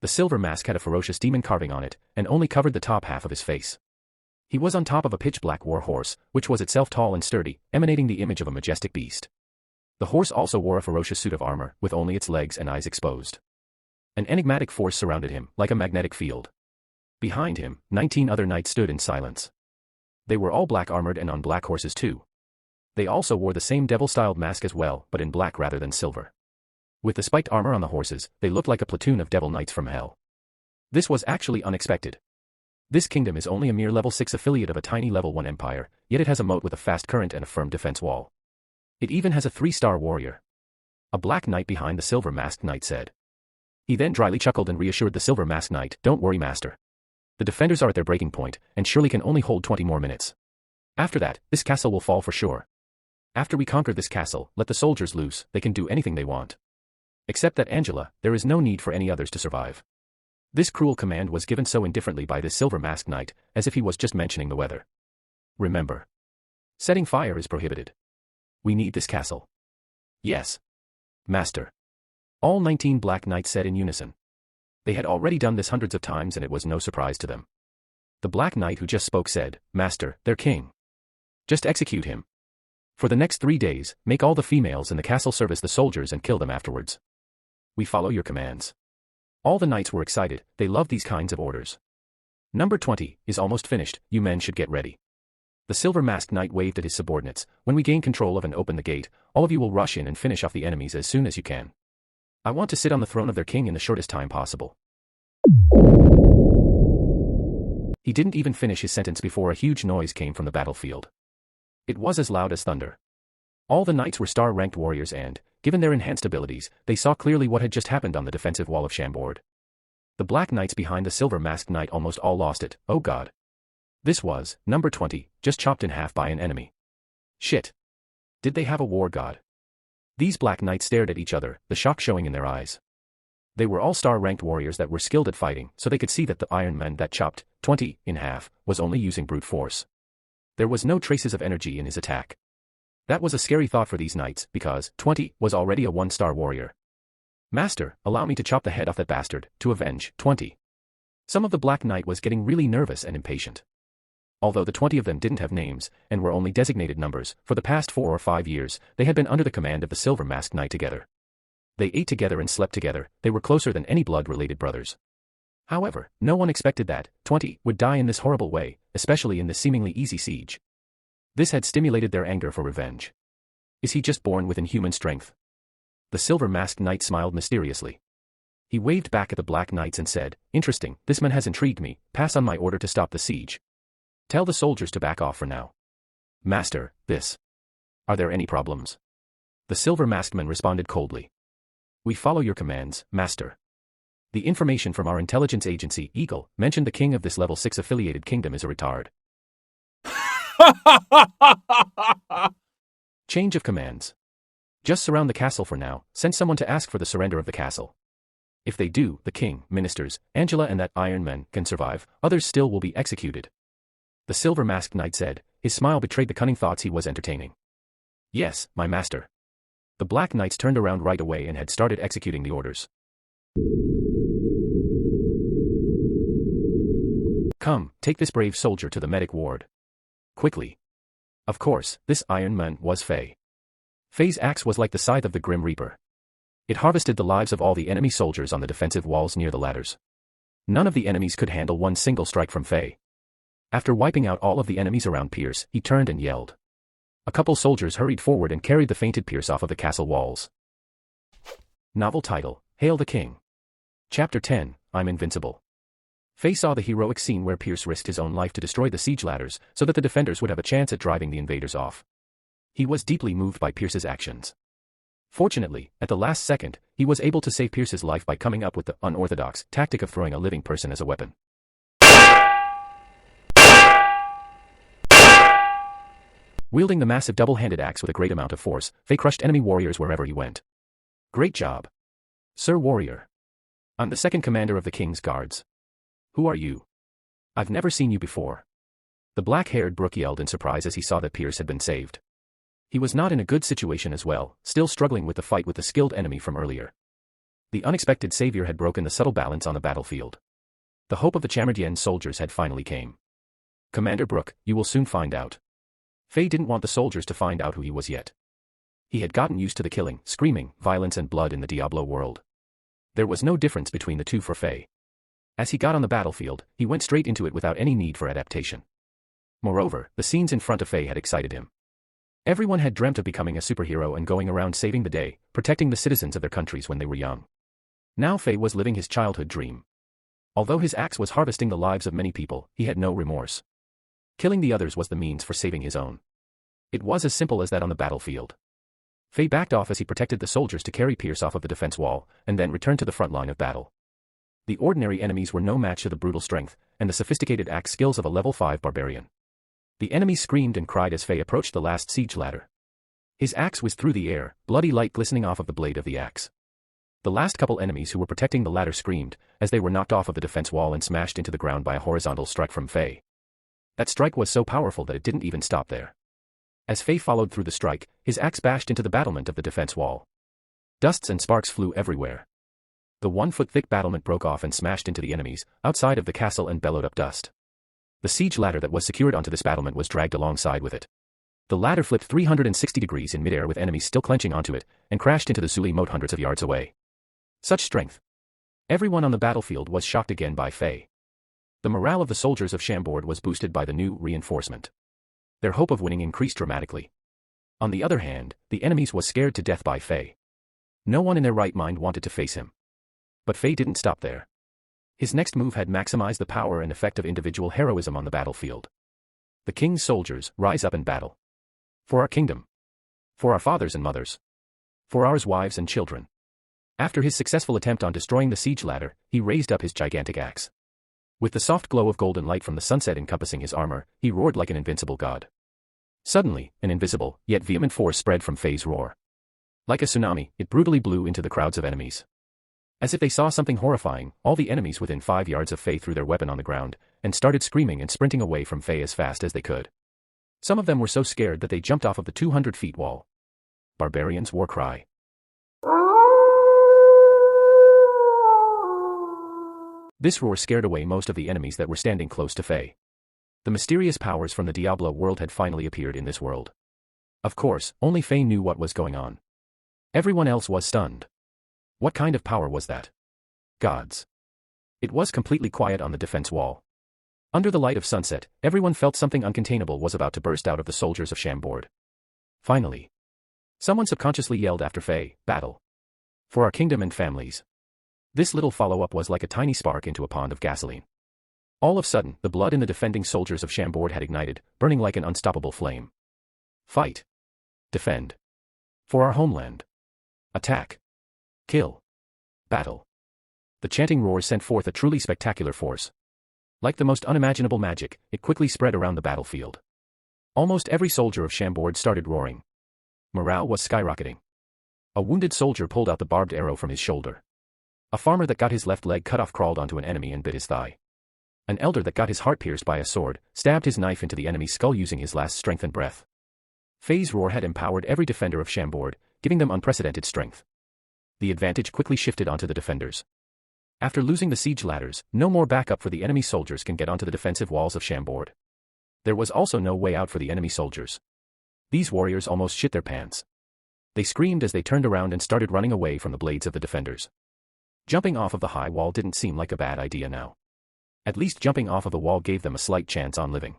The silver mask had a ferocious demon carving on it, and only covered the top half of his face. He was on top of a pitch-black war horse, which was itself tall and sturdy, emanating the image of a majestic beast. The horse also wore a ferocious suit of armor, with only its legs and eyes exposed. An enigmatic force surrounded him, like a magnetic field. Behind him, 19 other knights stood in silence. They were all black-armored and on black horses too. They also wore the same devil-styled mask as well, but in black rather than silver. With the spiked armor on the horses, they looked like a platoon of devil knights from hell. This was actually unexpected. This kingdom is only a mere level 6 affiliate of a tiny level 1 empire, yet it has a moat with a fast current and a firm defense wall. It even has a 3-star warrior. A black knight behind the silver-masked knight said. He then dryly chuckled and reassured the silver-masked knight, "Don't worry, master. The defenders are at their breaking point, and surely can only hold 20 more minutes. After that, this castle will fall for sure. After we conquer this castle, let the soldiers loose, they can do anything they want. Except that Angela, there is no need for any others to survive." This cruel command was given so indifferently by this silver-masked knight, as if he was just mentioning the weather. Remember. Setting fire is prohibited. We need this castle. Yes. Master. All 19 black knights said in unison. They had already done this hundreds of times and it was no surprise to them. The black knight who just spoke said, "Master, their king. Just execute him. For the next 3 days, make all the females in the castle service the soldiers and kill them afterwards. We follow your commands." All the knights were excited, they loved these kinds of orders. Number 20 is almost finished, you men should get ready. The silver-masked knight waved at his subordinates. When we gain control of and open the gate, all of you will rush in and finish off the enemies as soon as you can. I want to sit on the throne of their king in the shortest time possible. He didn't even finish his sentence before a huge noise came from the battlefield. It was as loud as thunder. All the knights were star-ranked warriors and, given their enhanced abilities, they saw clearly what had just happened on the defensive wall of Chambord. The black knights behind the silver-masked knight almost all lost it, oh god. This was, number 20, just chopped in half by an enemy. Shit. Did they have a war god? These black knights stared at each other, the shock showing in their eyes. They were all star-ranked warriors that were skilled at fighting, so they could see that the Iron Man that chopped 20 in half was only using brute force. There was no traces of energy in his attack. That was a scary thought for these knights, because 20 was already a 1-star warrior. Master, allow me to chop the head off that bastard, to avenge 20. Some of the Black Knight was getting really nervous and impatient. Although the 20 of them didn't have names, and were only designated numbers, for the past 4 or 5 years, they had been under the command of the Silver Masked Knight together. They ate together and slept together, they were closer than any blood-related brothers. However, no one expected that 20 would die in this horrible way, especially in this seemingly easy siege. This had stimulated their anger for revenge. Is he just born with inhuman strength? The Silver-Masked Knight smiled mysteriously. He waved back at the Black Knights and said, "Interesting, this man has intrigued me, pass on my order to stop the siege. Tell the soldiers to back off for now." "Master, this. Are there any problems?" The Silver-Masked Man responded coldly. "We follow your commands, Master. The information from our intelligence agency, Eagle, mentioned the king of this level 6 affiliated kingdom is a retard." Change of commands. Just surround the castle for now, send someone to ask for the surrender of the castle. If they do, the king, ministers, Angela and that Iron Man can survive, others still will be executed. The silver-masked knight said, his smile betrayed the cunning thoughts he was entertaining. Yes, my master. The black knights turned around right away and had started executing the orders. Come, take this brave soldier to the medic ward. Quickly. Of course, this Iron Man was Fei. Fei's axe was like the scythe of the Grim Reaper. It harvested the lives of all the enemy soldiers on the defensive walls near the ladders. None of the enemies could handle one single strike from Fei. After wiping out all of the enemies around Pierce, he turned and yelled. A couple soldiers hurried forward and carried the fainted Pierce off of the castle walls. Novel title, Hail the King. Chapter 10, I'm Invincible. Fei saw the heroic scene where Pierce risked his own life to destroy the siege ladders so that the defenders would have a chance at driving the invaders off. He was deeply moved by Pierce's actions. Fortunately, at the last second, he was able to save Pierce's life by coming up with the unorthodox tactic of throwing a living person as a weapon. Wielding the massive double-handed axe with a great amount of force, Fei crushed enemy warriors wherever he went. Great job. Sir Warrior. I'm the second commander of the King's Guards. Who are you? I've never seen you before. The black-haired Brook yelled in surprise as he saw that Pierce had been saved. He was not in a good situation as well, still struggling with the fight with the skilled enemy from earlier. The unexpected savior had broken the subtle balance on the battlefield. The hope of the Chamardian soldiers had finally came. Commander Brook, you will soon find out. Fei didn't want the soldiers to find out who he was yet. He had gotten used to the killing, screaming, violence and blood in the Diablo world. There was no difference between the two for Fei. As he got on the battlefield, he went straight into it without any need for adaptation. Moreover, the scenes in front of Fei had excited him. Everyone had dreamt of becoming a superhero and going around saving the day, protecting the citizens of their countries when they were young. Now Fei was living his childhood dream. Although his axe was harvesting the lives of many people, he had no remorse. Killing the others was the means for saving his own. It was as simple as that on the battlefield. Fei backed off as he protected the soldiers to carry Pierce off of the defense wall, and then returned to the front line of battle. The ordinary enemies were no match to the brutal strength and the sophisticated axe skills of a level 5 barbarian. The enemies screamed and cried as Fei approached the last siege ladder. His axe whizzed through the air, bloody light glistening off of the blade of the axe. The last couple enemies who were protecting the ladder screamed as they were knocked off of the defense wall and smashed into the ground by a horizontal strike from Fei. That strike was so powerful that it didn't even stop there. As Fei followed through the strike, his axe bashed into the battlement of the defense wall. Dusts and sparks flew everywhere. The 1-foot-thick battlement broke off and smashed into the enemies outside of the castle and bellowed up dust. The siege ladder that was secured onto this battlement was dragged alongside with it. The ladder flipped 360 degrees in midair with enemies still clenching onto it, and crashed into the Zuli moat hundreds of yards away. Such strength. Everyone on the battlefield was shocked again by Fei. The morale of the soldiers of Chambord was boosted by the new reinforcement. Their hope of winning increased dramatically. On the other hand, the enemies was scared to death by Fei. No one in their right mind wanted to face him. But Fei didn't stop there. His next move had maximized the power and effect of individual heroism on the battlefield. The king's soldiers, rise up and battle. For our kingdom. For our fathers and mothers. For our wives and children. After his successful attempt on destroying the siege ladder, he raised up his gigantic axe. With the soft glow of golden light from the sunset encompassing his armor, he roared like an invincible god. Suddenly, an invisible, yet vehement force spread from Fei's roar. Like a tsunami, it brutally blew into the crowds of enemies. As if they saw something horrifying, all the enemies within 5 yards of Fei threw their weapon on the ground, and started screaming and sprinting away from Fei as fast as they could. Some of them were so scared that they jumped off of the 200-feet wall. Barbarians' war cry. This roar scared away most of the enemies that were standing close to Fei. The mysterious powers from the Diablo world had finally appeared in this world. Of course, only Fei knew what was going on. Everyone else was stunned. What kind of power was that? Gods. It was completely quiet on the defense wall. Under the light of sunset, everyone felt something uncontainable was about to burst out of the soldiers of Chambord. Finally. Someone subconsciously yelled after Fei, battle. For our kingdom and families. This little follow-up was like a tiny spark into a pond of gasoline. All of a sudden, the blood in the defending soldiers of Chambord had ignited, burning like an unstoppable flame. Fight. Defend. For our homeland. Attack. Kill. Battle. The chanting roars sent forth a truly spectacular force. Like the most unimaginable magic, it quickly spread around the battlefield. Almost every soldier of Chambord started roaring. Morale was skyrocketing. A wounded soldier pulled out the barbed arrow from his shoulder. A farmer that got his left leg cut off crawled onto an enemy and bit his thigh. An elder that got his heart pierced by a sword, stabbed his knife into the enemy's skull using his last strength and breath. Fei's roar had empowered every defender of Chambord, giving them unprecedented strength. The advantage quickly shifted onto the defenders. After losing the siege ladders, no more backup for the enemy soldiers can get onto the defensive walls of Chambord. There was also no way out for the enemy soldiers. These warriors almost shit their pants. They screamed as they turned around and started running away from the blades of the defenders. Jumping off of the high wall didn't seem like a bad idea now. At least jumping off of the wall gave them a slight chance on living.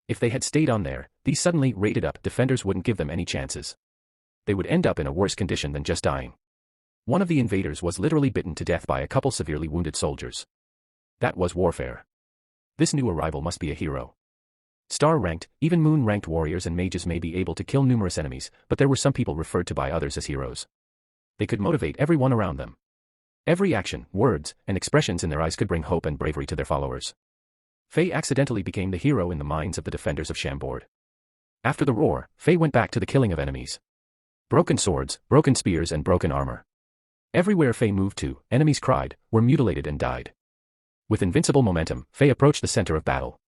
If they had stayed on there, these suddenly rated up defenders wouldn't give them any chances. They would end up in a worse condition than just dying. One of the invaders was literally bitten to death by a couple severely wounded soldiers. That was warfare. This new arrival must be a hero. Star-ranked, even moon-ranked warriors and mages may be able to kill numerous enemies, but there were some people referred to by others as heroes. They could motivate everyone around them. Every action, words, and expressions in their eyes could bring hope and bravery to their followers. Fei accidentally became the hero in the minds of the defenders of Chambord. After the roar, Fei went back to the killing of enemies. Broken swords, broken spears and broken armor. Everywhere Fei moved to, enemies cried, were mutilated and died. With invincible momentum, Fei approached the center of battle.